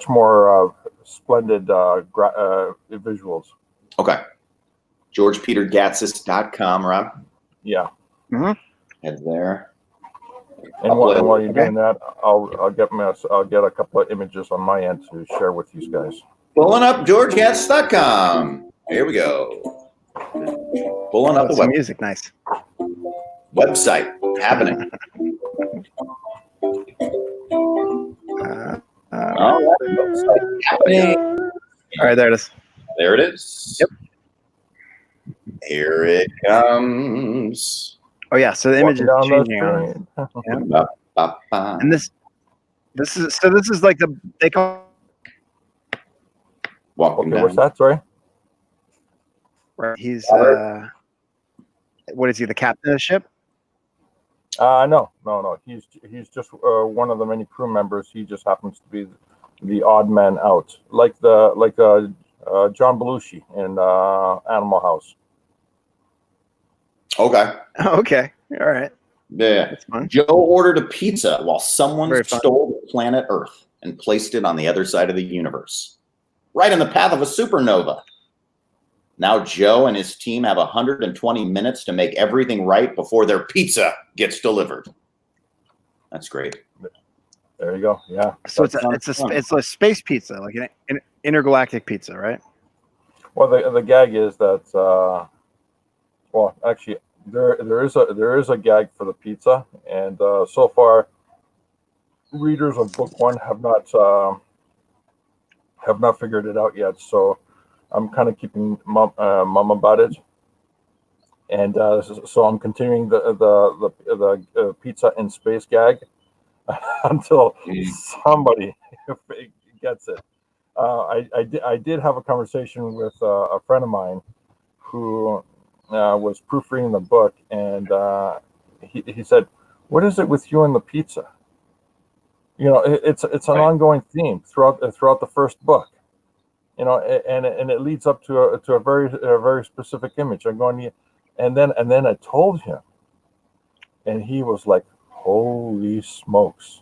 more splendid visuals. Okay. georgepetergatsis.com, Rob. Yeah. Head there. And while you're doing that, I'll get a couple of images on my end to share with you guys. Pulling up georgegatsis.com. Here we go. Pulling up the web. Music, nice. Website happening. Happening. All right, there it is. There it is. Yep. Here it comes. Oh yeah, so the image is changing on. And this is like they call. Walking down. What's that? Sorry. Right. He's what is he? The captain of the ship? No. He's just one of the many crew members. He just happens to be the odd man out, like John Belushi in Animal House. Okay. Okay. All right. Yeah. That's fun. Joe ordered a pizza while someone stole planet Earth and placed it on the other side of the universe, right in the path of a supernova. Now Joe and his team have 120 minutes to make everything right before their pizza gets delivered. That's great. There you go. Yeah. So it's a space pizza, like an intergalactic pizza, right? Well, the gag is that. Well, actually, there is a gag for the pizza, and so far, readers of book one have not figured it out yet. So I'm kind of keeping mum about it, and so I'm continuing the pizza in space gag until somebody gets it. I did have a conversation with a friend of mine who was proofreading the book, and he said, "What is it with you and the pizza? It's an ongoing theme throughout the first book, and it leads up to a very specific image." I'm going, and then I told him, and he was like, "Holy smokes!"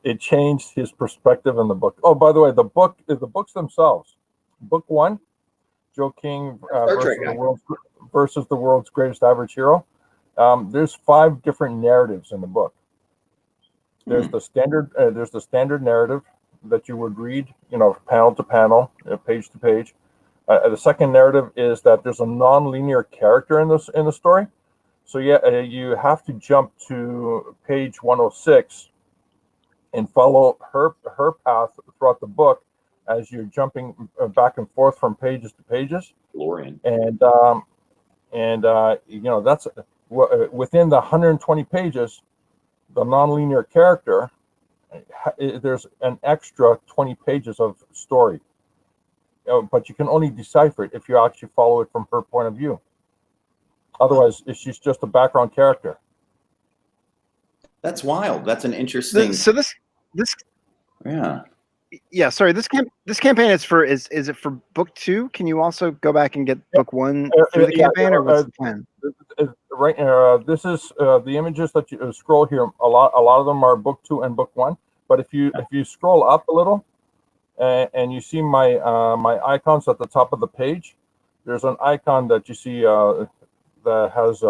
It changed his perspective in the book. Oh, by the way, the books themselves, book one, Joe King Star Trek guy. versus the world's greatest average hero. There's 5 different narratives in the book. There's the standard narrative that you would read, panel to panel, page to page. The second narrative is that there's a non-linear character in the story. So you have to jump to page 106 and follow her path throughout the book as you're jumping back and forth from pages to pages. DeLorean. And that's within the 120 pages, the non-linear character, there's an extra 20 pages of story. But you can only decipher it if you actually follow it from her point of view. Otherwise, she's just a background character. That's wild. That's an interesting. Yeah. Sorry. This campaign is it for book 2? Can you also go back and get book 1 through the campaign, or what's the plan? Right. This is the images that you scroll here. A lot of them are book 2 and book 1. But if you scroll up a little, and you see my icons at the top of the page, there's an icon that you see that has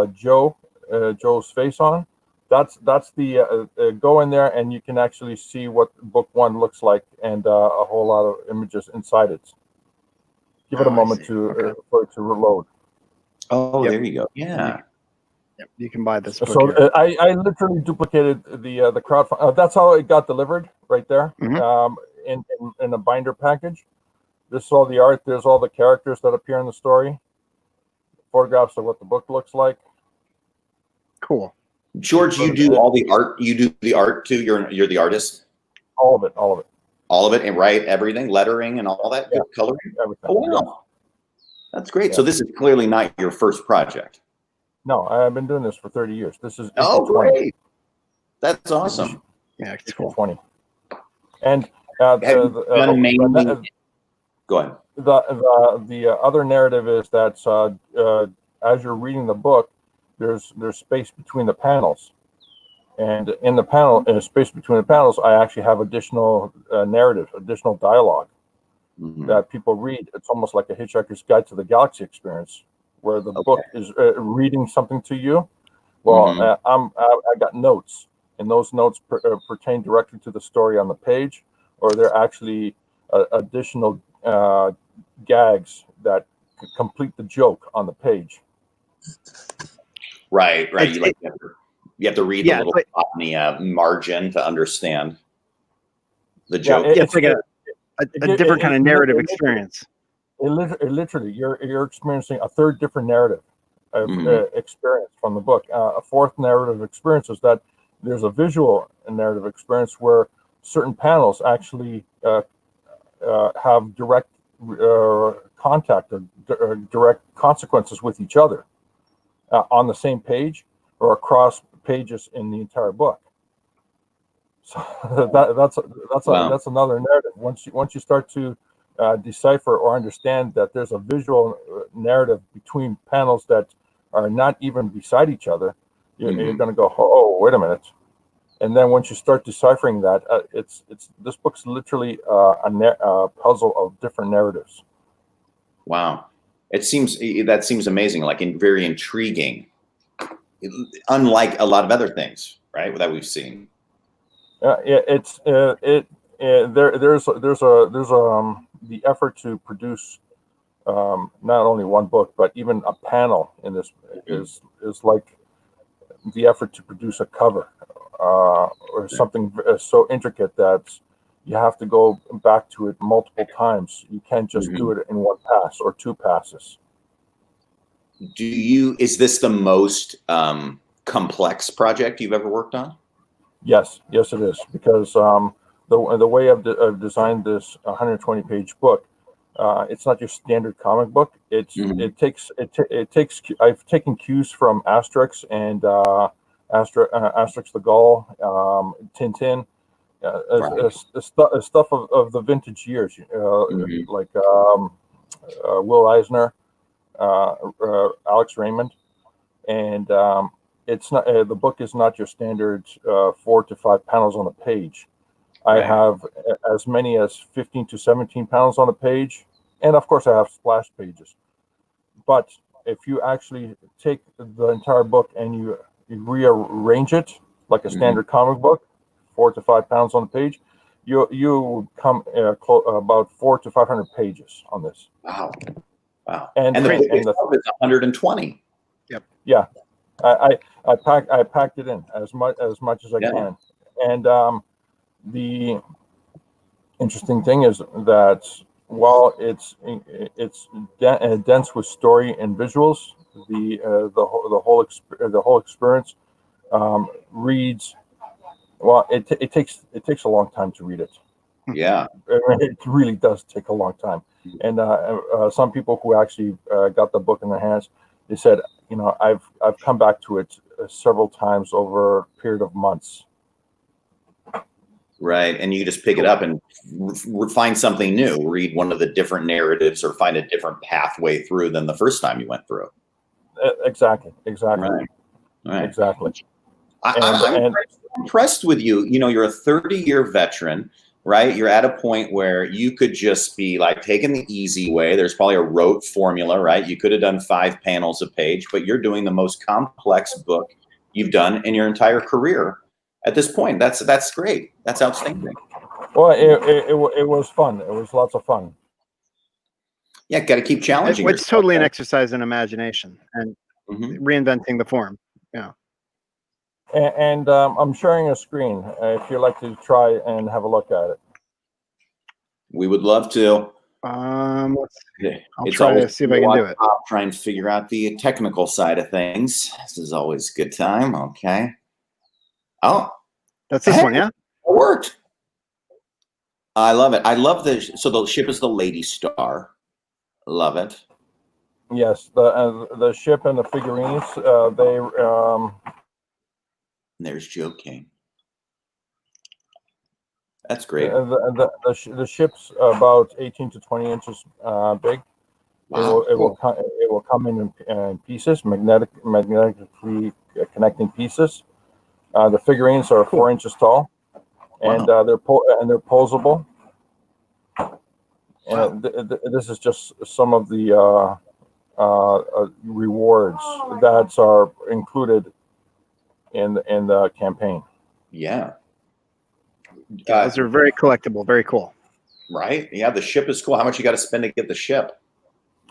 Joe's face on. That's the go in there, and you can actually see what book 1 looks like, and a whole lot of images inside it. Give it a moment for it to reload. Oh, there you go. Yeah. Yep. You can buy this book. So I literally duplicated the crowdfunding. That's how it got delivered, right there, in a binder package. This is all the art. There's all the characters that appear in the story. Photographs of what the book looks like. Cool. George, you do all the art. You do the art too. You're the artist. All of it. All of it, and write everything, lettering, and all that. Coloring. Everything. Oh, wow. That's great. Yeah. So this is clearly not your first project. No, I've been doing this for 30 years. This is great. That's awesome. Yeah, it's cool. 20. And go ahead. The other narrative is that as you're reading the book, there's space between the panels, and in the space between the panels, I actually have additional narrative, additional dialogue that people read. It's almost like a Hitchhiker's Guide to the Galaxy experience, where the book is reading something to you. Well, I got notes, and those notes pertain directly to the story on the page, or they're actually additional gags that complete the joke on the page. Right. You have to read the little on the margin to understand the joke. It's like a different kind of narrative experience. Literally, you're experiencing a third different narrative experience from the book. A fourth narrative experience is that there's a visual narrative experience where certain panels actually have direct contact or direct consequences with each other on the same page or across pages in the entire book. So that's another narrative. Once you start to decipher or understand that there's a visual narrative between panels that are not even beside each other, you're going to go, oh, wait a minute. And then once you start deciphering that, this book's literally a puzzle of different narratives. Wow, that seems amazing, like very intriguing, unlike a lot of other things, right, that we've seen. There's the effort to produce not only one book but even a panel in this is like the effort to produce a cover or something so intricate that you have to go back to it multiple times. You can't just do it in one pass or two passes. Is this the most complex project you've ever worked on? Yes, it is, because the way I've designed this 120-page book, it's not your standard comic book. It takes. I've taken cues from Asterix and Asterix the Gaul, Tintin, stuff of the vintage years, like Will Eisner, Alex Raymond, and it's not. The book is not your standard 4 to 5 panels on a page. I have as many as 15 to 17 panels on a page, And of course, I have splash pages. But if you actually take the entire book and you rearrange it like a standard comic book, 4 to 5 pounds on the page, you come about 400 to 500 pages on this. Wow. And the book and itself is 120. Yep. Yeah, I packed it in as much as I can. And the interesting thing is that while it's dense with story and visuals, the whole experience reads. Well, it takes a long time to read it. Yeah, it really does take a long time. And some people who actually got the book in their hands, they said, I've come back to it several times over a period of months. Right, and you just pick it up and find something new, read one of the different narratives, or find a different pathway through than the first time you went through. Exactly. Right. Exactly. I'm impressed with you. You're a 30-year veteran, right? You're at a point where you could just be like taking the easy way. There's probably a rote formula, right? You could have done 5 panels a page, but you're doing the most complex book you've done in your entire career at this point. That's great. That's outstanding. Well, it was fun. It was lots of fun. Yeah, got to keep challenging It's yourself. totally an exercise in imagination and reinventing the form. Yeah. And I'm sharing a screen if you'd like to try and have a look at it. We would love to. Let's see. I'll It's try always to see if I can do it. Try and figure out the technical side of things. This is always a good time. Okay. Oh, that's this one, yeah? It worked. I love it. I love the ship is the Lady Star. Love it. Yes, the ship and the figurines. There's Joe King. That's great. The ship's about 18 to 20 inches big. Wow, it will come in pieces, magnetically connecting pieces. The figurines are 4 inches tall, and they're posable. And this is just some of the rewards that are included in the campaign. Yeah. Those are very collectible, very cool. Right? Yeah, the ship is cool. How much you got to spend to get the ship?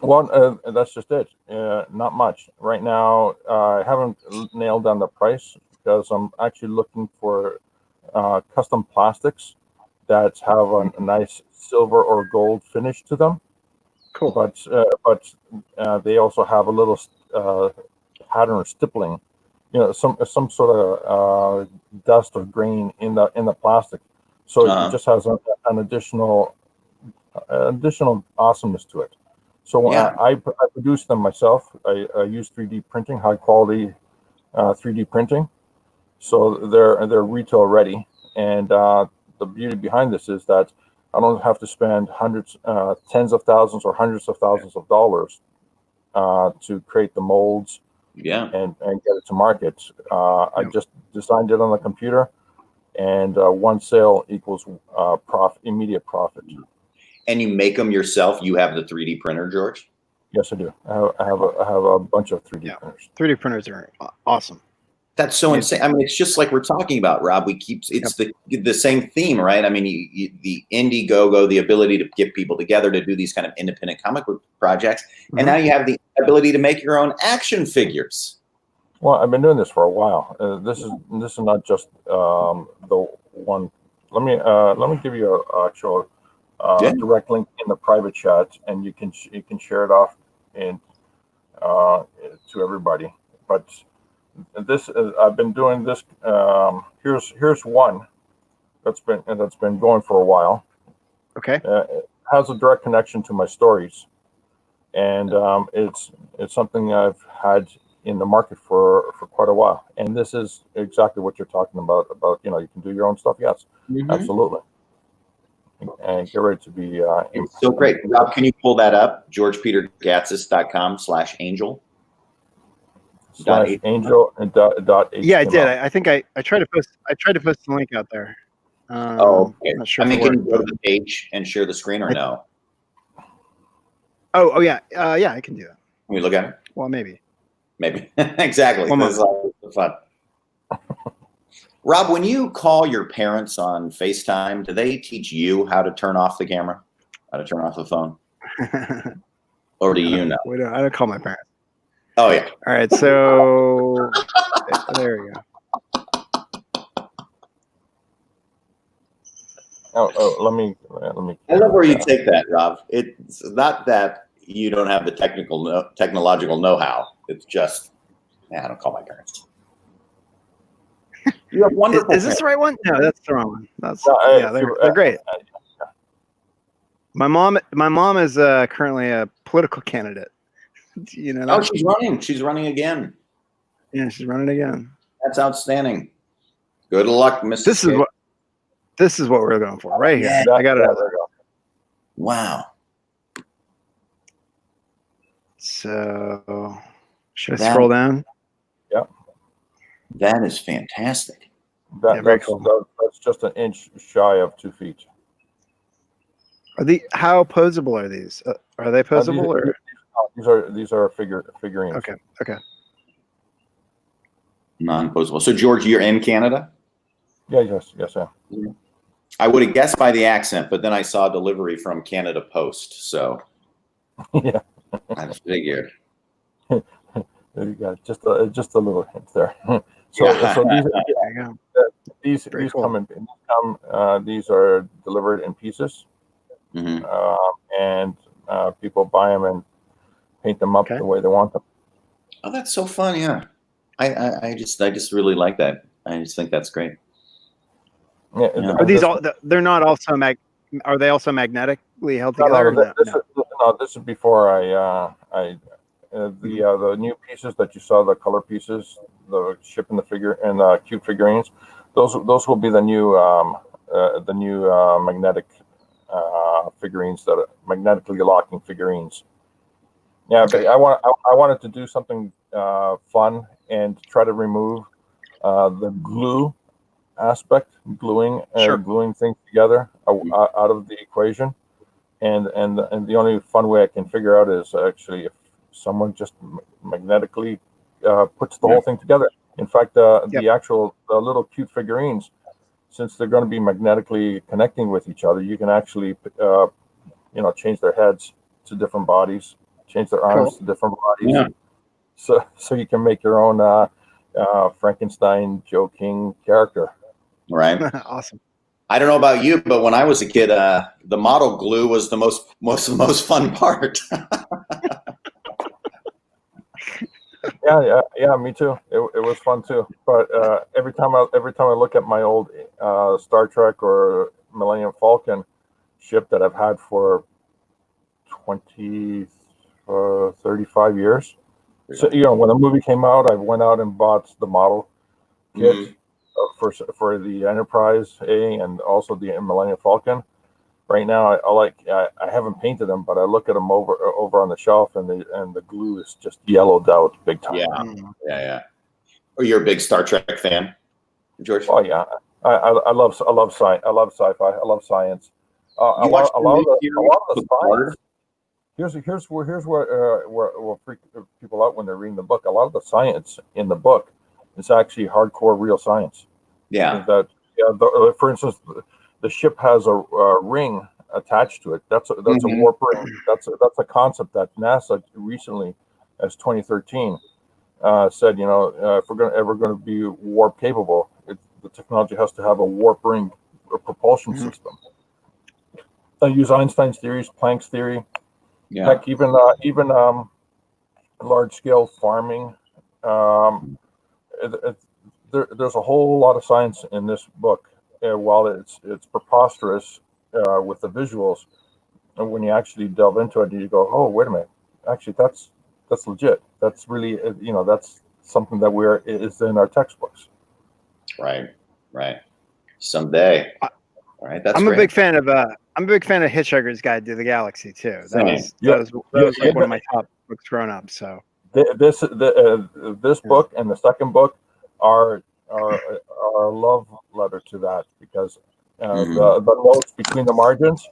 Well, that's just it. Not much right now. I haven't nailed down the price because I'm actually looking for custom plastics that have a nice silver or gold finish to them. Cool. But they also have a little pattern or stippling. Some sort of dust or grain in the plastic, so it just has an additional awesomeness to it. So when I produce them myself, I use 3D printing, high quality 3D printing. So they're retail ready, and the beauty behind this is that I don't have to spend tens of thousands or hundreds of thousands of dollars to create the molds. Yeah, and get it to market. I just designed it on the computer, and one sale equals immediate profit. And you make them yourself? You have the 3D printer, George? Yes, I do. I have a bunch of 3D printers. 3D printers are awesome. That's so insane. I mean, it's just like we're talking about, Rob. It's the same theme, right? I mean, the Indiegogo, the ability to get people together to do these kind of independent comic book projects, and now you have the ability to make your own action figures. Well, I've been doing this for a while. This is not just the one. Let me give you an actual direct link in the private chat, and you can share it off to everybody. But this I've been doing this. Here's one that's been going for a while. Okay. It has a direct connection to my stories, and it's something I've had in the market for quite a while. And this is exactly what you're talking about. You can do your own stuff. Yes, absolutely. And get ready to be. It's so great, Rob. Can you pull that up? GeorgePeterGatsis.com/angel. /angel and dot yeah, I did. I think I tried to post. I tried to post the link out there. Okay. I'm not sure. I mean, can you go to the page and share the screen or no? Yeah, sure. Okay. Oh yeah. Yeah, I can do that. Can we look at it? Well, maybe. Maybe. Exactly. One This is fun. Rob, when you call your parents on FaceTime, do they teach you how to turn off the camera, how to turn off the phone, or do you know? I don't call my parents. Oh yeah. All right. So there we go. Let me. I love where you take that, Rob. It's not that you don't have the technological know-how. It's just, I don't call my parents. You have wonderful. Is this the right one? No, that's the wrong one. That's No, yeah, they're great. My mom is currently a political candidate. You know. Oh, she's running. She's running again. Yeah, she's running again. That's outstanding. Good luck, Mrs. This is what we're going for right here. Yeah. I got it. Wow. So should I scroll down? Yeah. That is fantastic. Very cool. That's just an inch shy of 2 feet. How posable are these? Are they posable These are figurines. Okay. Non-posable. So George, you're in Canada? Yeah. Yes. Yeah. I would have guessed by the accent, but then I saw delivery from Canada Post, so Yeah. I figured. There you go. Just a little hint there. So these Very cool. these are delivered in pieces, and people buy them and paint them up the way they want them. Oh, that's so fun! Yeah, I just really like that. I just think that's great. Yeah. Are these all? They're not also Are they also magnetically held together? No, this is before the new pieces that you saw, the color pieces, the ship and the figure and the cube figurines. Those will be the new magnetic figurines, that are magnetically locking figurines. Yeah, okay. But I wanted to do something fun and try to remove the glue aspect, gluing things together out of the equation, and the only fun way I can figure out is actually if someone just magnetically puts the whole thing together. In fact, the actual little cute figurines, since they're going to be magnetically connecting with each other, you can actually change their heads to different bodies, change their arms to different bodies. So you can make your own Frankenstein Joe King character. Right. Awesome. I don't know about you, but when I was a kid, the model glue was the most fun part. Yeah, me too. It was fun too. But every time I look at my old Star Trek or Millennium Falcon ship that I've had for 35 years. So when the movie came out, I went out and bought the model kit for the Enterprise A and also the Millennium Falcon. Right now, I haven't painted them, but I look at them over on the shelf, and the glue is just yellowed out big time. Yeah. Are you a big Star Trek fan, George? Oh yeah, I love science. I love sci-fi. I love science. A lot of the science. Here's where will freak people out when they're reading the book. A lot of the science in the book is actually hardcore real science. Yeah. For instance, the ship has a ring attached to it. That's a warp ring. That's a concept that NASA recently, as 2013, said. If we're ever going to be warp capable, the technology has to have a warp ring propulsion system. I use Einstein's theories, Planck's theory. Yeah. Heck, even large scale farming. There's a whole lot of science in this book. While it's preposterous with the visuals, and when you actually delve into it, you go, "Oh, wait a minute! Actually, that's legit. That's really that's something that is in our textbooks." Right. Someday. Right. That's. I'm a big fan of Hitchhiker's Guide to the Galaxy too. That was like one of my top books growing up. So this book and the second book are a love letter to that, because the notes between the margins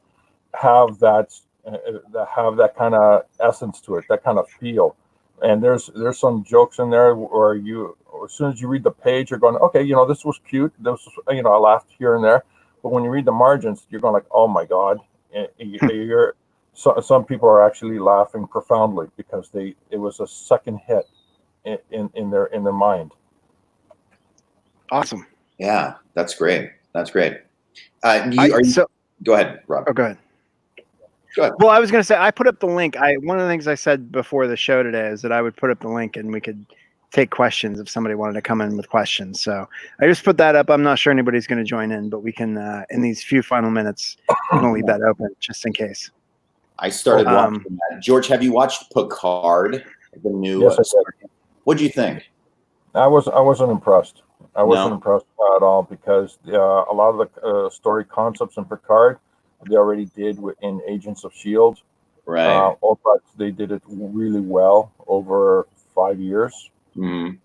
have that that have that kind of essence to it, that kind of feel. And there's some jokes in there where as soon as you read the page, you're going, okay, this was cute. This was, I laughed here and there. But when you read the margins, you're going like, oh my God. Some people are actually laughing profoundly because it was a second hit in their mind. Awesome. Yeah, that's great. That's great. Go ahead, Rob. Oh, go ahead. Go ahead. Well, I was going to say, I put up the link. One of the things I said before the show today is that I would put up the link and we could take questions if somebody wanted to come in with questions. So I just put that up. I'm not sure anybody's going to join in, but we can, in these few final minutes, we can leave that open just in case. I started watching that. George, have you watched Picard? The new. Yes, I did. What'd you think? I wasn't impressed. I wasn't impressed at all because a lot of the story concepts in Picard they already did in Agents of S.H.I.E.L.D. Right. But they did it really well over 5 years. Mm-hmm.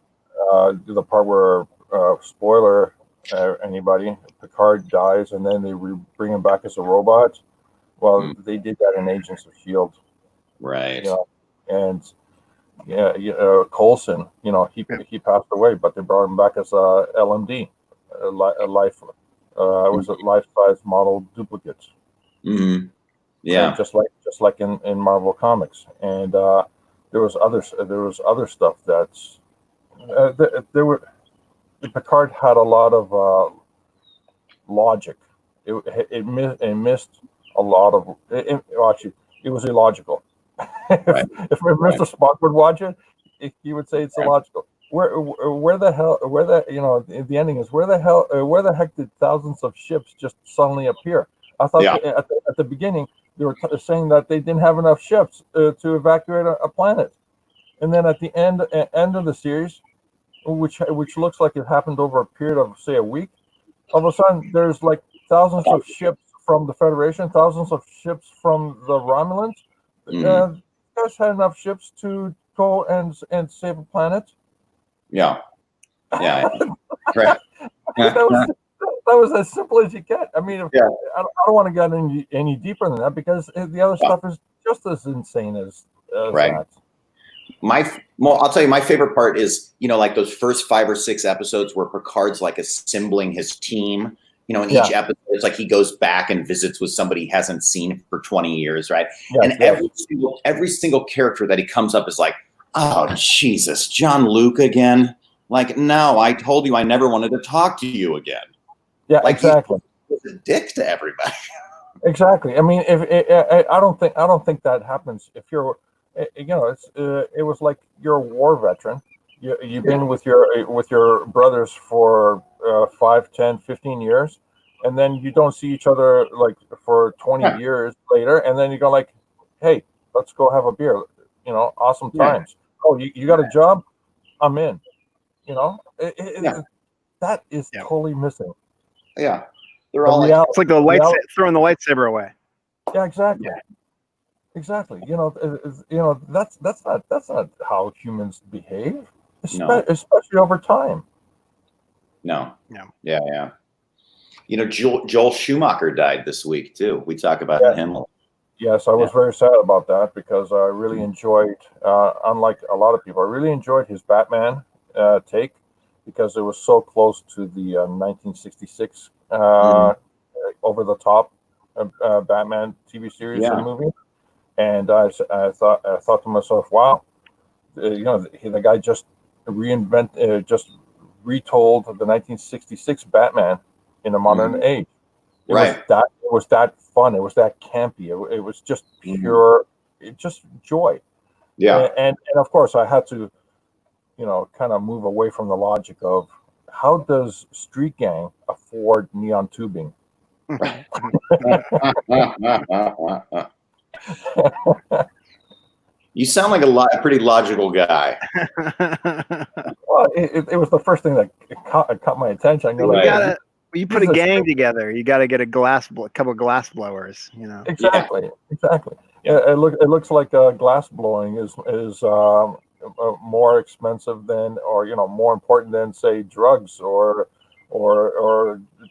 The part where, spoiler, anybody, Picard dies and then they bring him back as a robot. Well, they did that in Agents of S.H.I.E.L.D. Right. And Coulson, he passed away, but they brought him back as a LMD, life-size model duplicate. Mm-hmm. Yeah. So just like in Marvel Comics, and there was other stuff that's Picard had a lot of logic. It missed a lot of actually it was illogical. Right. If Mr. Spock would watch it, he would say it's illogical. Where the hell? The ending is where the heck did thousands of ships just suddenly appear? I thought at the beginning they were saying that they didn't have enough ships to evacuate a planet, and then at the end of the series, which looks like it happened over a period of say a week, all of a sudden there's like thousands of ships from the Federation, thousands of ships from the Romulans. You guys had enough ships to go and save a planet. Yeah. Correct. that was as simple as you get. I mean, I don't want to get any deeper than that because the other stuff is just as insane as that. I'll tell you, my favorite part is, like those first 5 or 6 episodes where Picard's like assembling his team. In each episode, it's like he goes back and visits with somebody he hasn't seen for 20 years, right? Yes, and every single character that he comes up is like, oh, Jesus, John Luke again? Like, no, I told you I never wanted to talk to you again. Yeah, like, exactly. He was a dick to everybody. Exactly. I mean, I don't think that happens if you're, it was like you're a war veteran. You've been with your brothers for 5, 10, 15 years, and then you don't see each other like for 20 years later, and then you go like, hey, let's go have a beer. Awesome times. Oh, you got a job? I'm in. That is totally missing. Yeah, they're all it's like throwing the lightsaber away. Yeah, exactly. Yeah. Exactly. That's not how humans behave, especially over time. No. Yeah. Joel Schumacher died this week too. We talk about him. Yes, I was very sad about that because I really enjoyed, unlike a lot of people, I really enjoyed his Batman take because it was so close to the 1966 over the top Batman TV series and movie. And I thought to myself, wow, the guy just retold the 1966 Batman in a modern age. It was that fun. It was that campy. It was just pure, just joy. Yeah. And of course, I had to, kind of move away from the logic of how does Street Gang afford neon tubing? You sound like a pretty logical guy. Well, it was the first thing that caught my attention. You put a gang together. You got to get a couple of glass blowers. Exactly. Yeah, it looks like glass blowing is more expensive than, or more important than, say, drugs or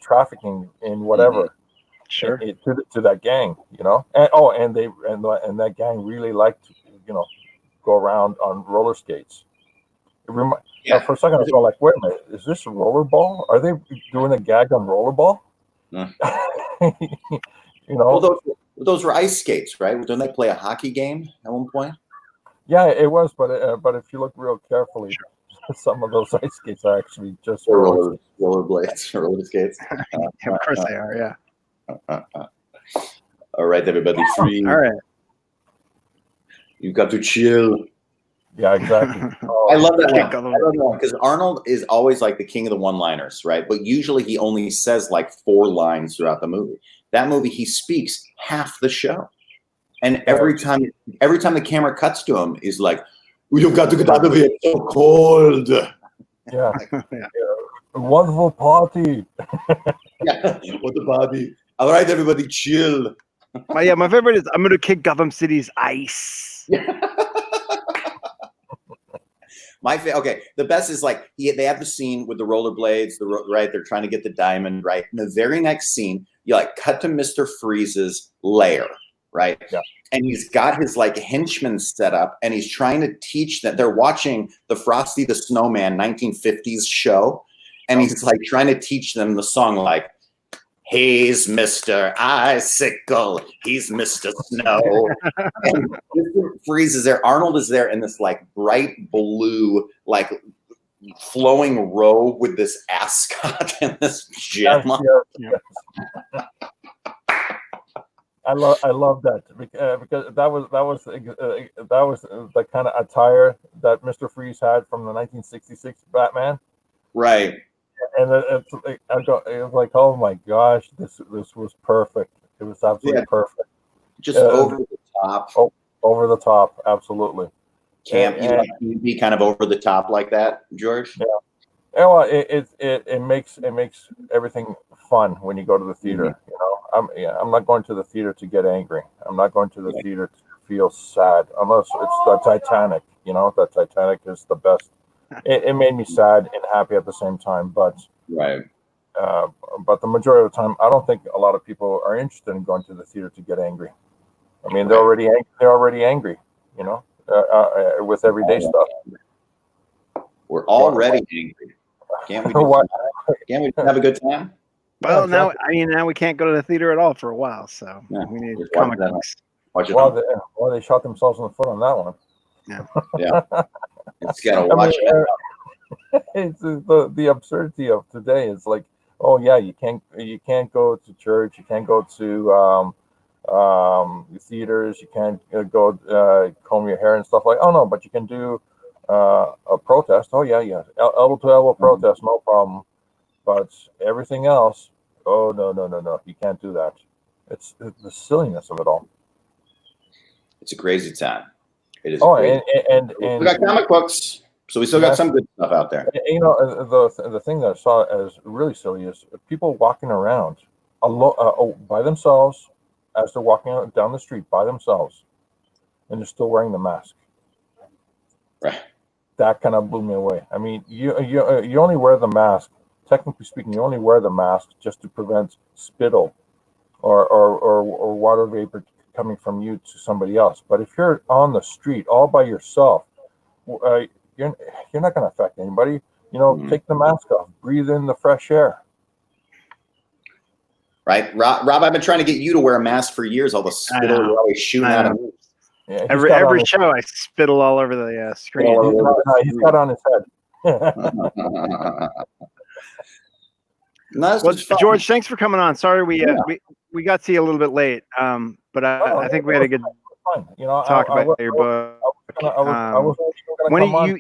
trafficking in whatever. Sure. to that gang, you know. And that gang really liked to, you know, go around on roller skates. For a second, I was like, wait a minute, is this a rollerball? Are they doing a gag on rollerball? Yeah. You know, Well, those were ice skates, right? Didn't they play a hockey game at one point? yeah, it was, but if you look real carefully, some of those ice skates are actually just roller blades, roller skates. Of course they are. Yeah. All right, everybody, free. All right. You got to chill. Yeah, exactly. I love that one. I don't know, because Arnold is always like the king of the one-liners, right? But usually he only says like 4 lines throughout the movie. That movie, he speaks half the show, and every time the camera cuts to him, he's like, "You've got to get out of here. It's so cold." Yeah. Wonderful party. Yeah, what the party? All right, everybody, chill. My favorite is I'm gonna kick Gotham City's ice. Okay, the best is like they have the scene with the rollerblades, right? They're trying to get the diamond, right? In the very next scene, you like cut to Mr. Freeze's lair, right? Yeah. And he's got his like henchmen set up, and he's trying to teach them. They're watching the Frosty the Snowman 1950s show, and he's like trying to teach them the song like, "He's Mr. Icicle, he's Mr. Snow." And Mr. Freeze is there. Arnold is there in this like bright blue, like flowing robe with this ascot and this gem. Yes. I love that because that was the kind of attire that Mr. Freeze had from the 1966 Batman. Right. And it was like, oh my gosh, this was perfect. It was absolutely perfect. Just over the top. Oh, over the top, absolutely. Can't you be kind of over the top like that, George? Yeah. Well, it makes everything fun when you go to the theater. Mm-hmm. You know, I'm not going to the theater to get angry. I'm not going to the theater to feel sad, unless it's the Titanic. You know, the Titanic is the best. It made me sad and happy at the same time, but right. But the majority of the time, I don't think a lot of people are interested in going to the theater to get angry. I mean, they're already angry. You know, with everyday stuff. We're already angry. Can't we? Can't we have a good time? Well, now we can't go to the theater at all for a while, so we need comic books. Well, they shot themselves in the foot on that one. Yeah. It's gotta watch it. It's the absurdity of today is like, oh yeah, you can't go to church, you can't go to theaters, you can't go comb your hair and stuff like. Oh no, but you can do a protest. Oh yeah, elbow to elbow protest, no problem. But everything else, oh no, you can't do that. It's the silliness of it all. It's a crazy time. It is. Oh, and we got comic books, so we still got some good stuff out there. You know, the thing that I saw as really silly is people walking around by themselves as they're walking down the street by themselves, and they're still wearing the mask. Right. That kind of blew me away. I mean, you only wear the mask. Technically speaking, you only wear the mask just to prevent spittle or water vapor coming from you to somebody else. But if you're on the street all by yourself, you're not going to affect anybody. You know, take the mask off, breathe in the fresh air. Right, Rob. I've been trying to get you to wear a mask for years. All the spittle you're always shooting out of me. Yeah, every show I spittle all over the screen. He's got on his head. No, well, George, thanks for coming on. Sorry we got to you a little bit late, but I think we had a good talk about your book.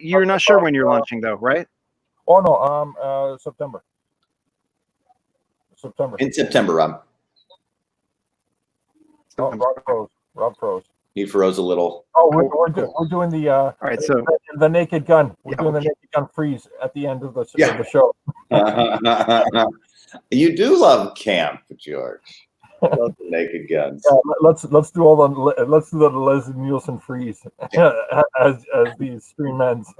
You're not sure when you're launching though, right? Oh no, September. In September, Rob. Rob froze. He froze a little. Oh, we're doing the all right. So the Naked Gun. We're doing the Naked Gun freeze at the end of the show. You do love camp, George. Love the Naked Guns. Let's do the Leslie Nielsen freeze as the stream ends.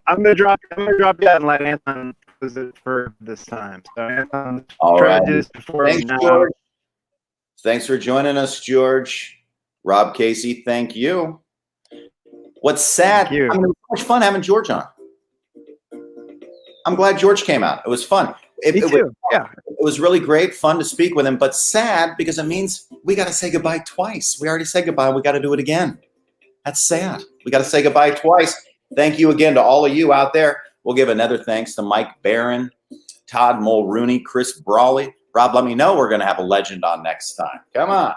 I'm gonna drop that and let Anton close it for this time. So All try right. to do this before Thanks, now. George. Thanks for joining us, George. Rob Casey, thank you. What's sad? Thank you. I mean, it was so much fun having George on. I'm glad George came out. It was fun. Me too. Yeah. It was really great, fun to speak with him, but sad because it means we got to say goodbye twice. We already said goodbye. We got to do it again. That's sad. We got to say goodbye twice. Thank you again to all of you out there. We'll give another thanks to Mike Barron, Todd Mulrooney, Chris Brawley. Rob, let me know we're going to have a legend on next time. Come on.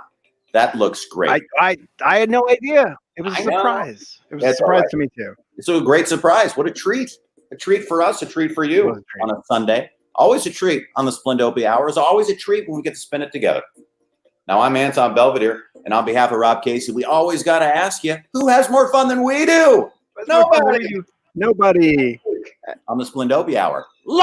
That looks great. I had no idea. It was a I know. surprise. It was That's a surprise all right. to me too. It's a great surprise. What a treat. A treat for us, a treat for It you was a treat. on a Sunday. Always a treat on the Splendopia Hour. It's always a treat when we get to spend it together. Now, I'm Anton Belvedere, and on behalf of Rob Casey, we always got to ask you, who has more fun than we do? Nobody. Nobody. On the Splendopia Hour.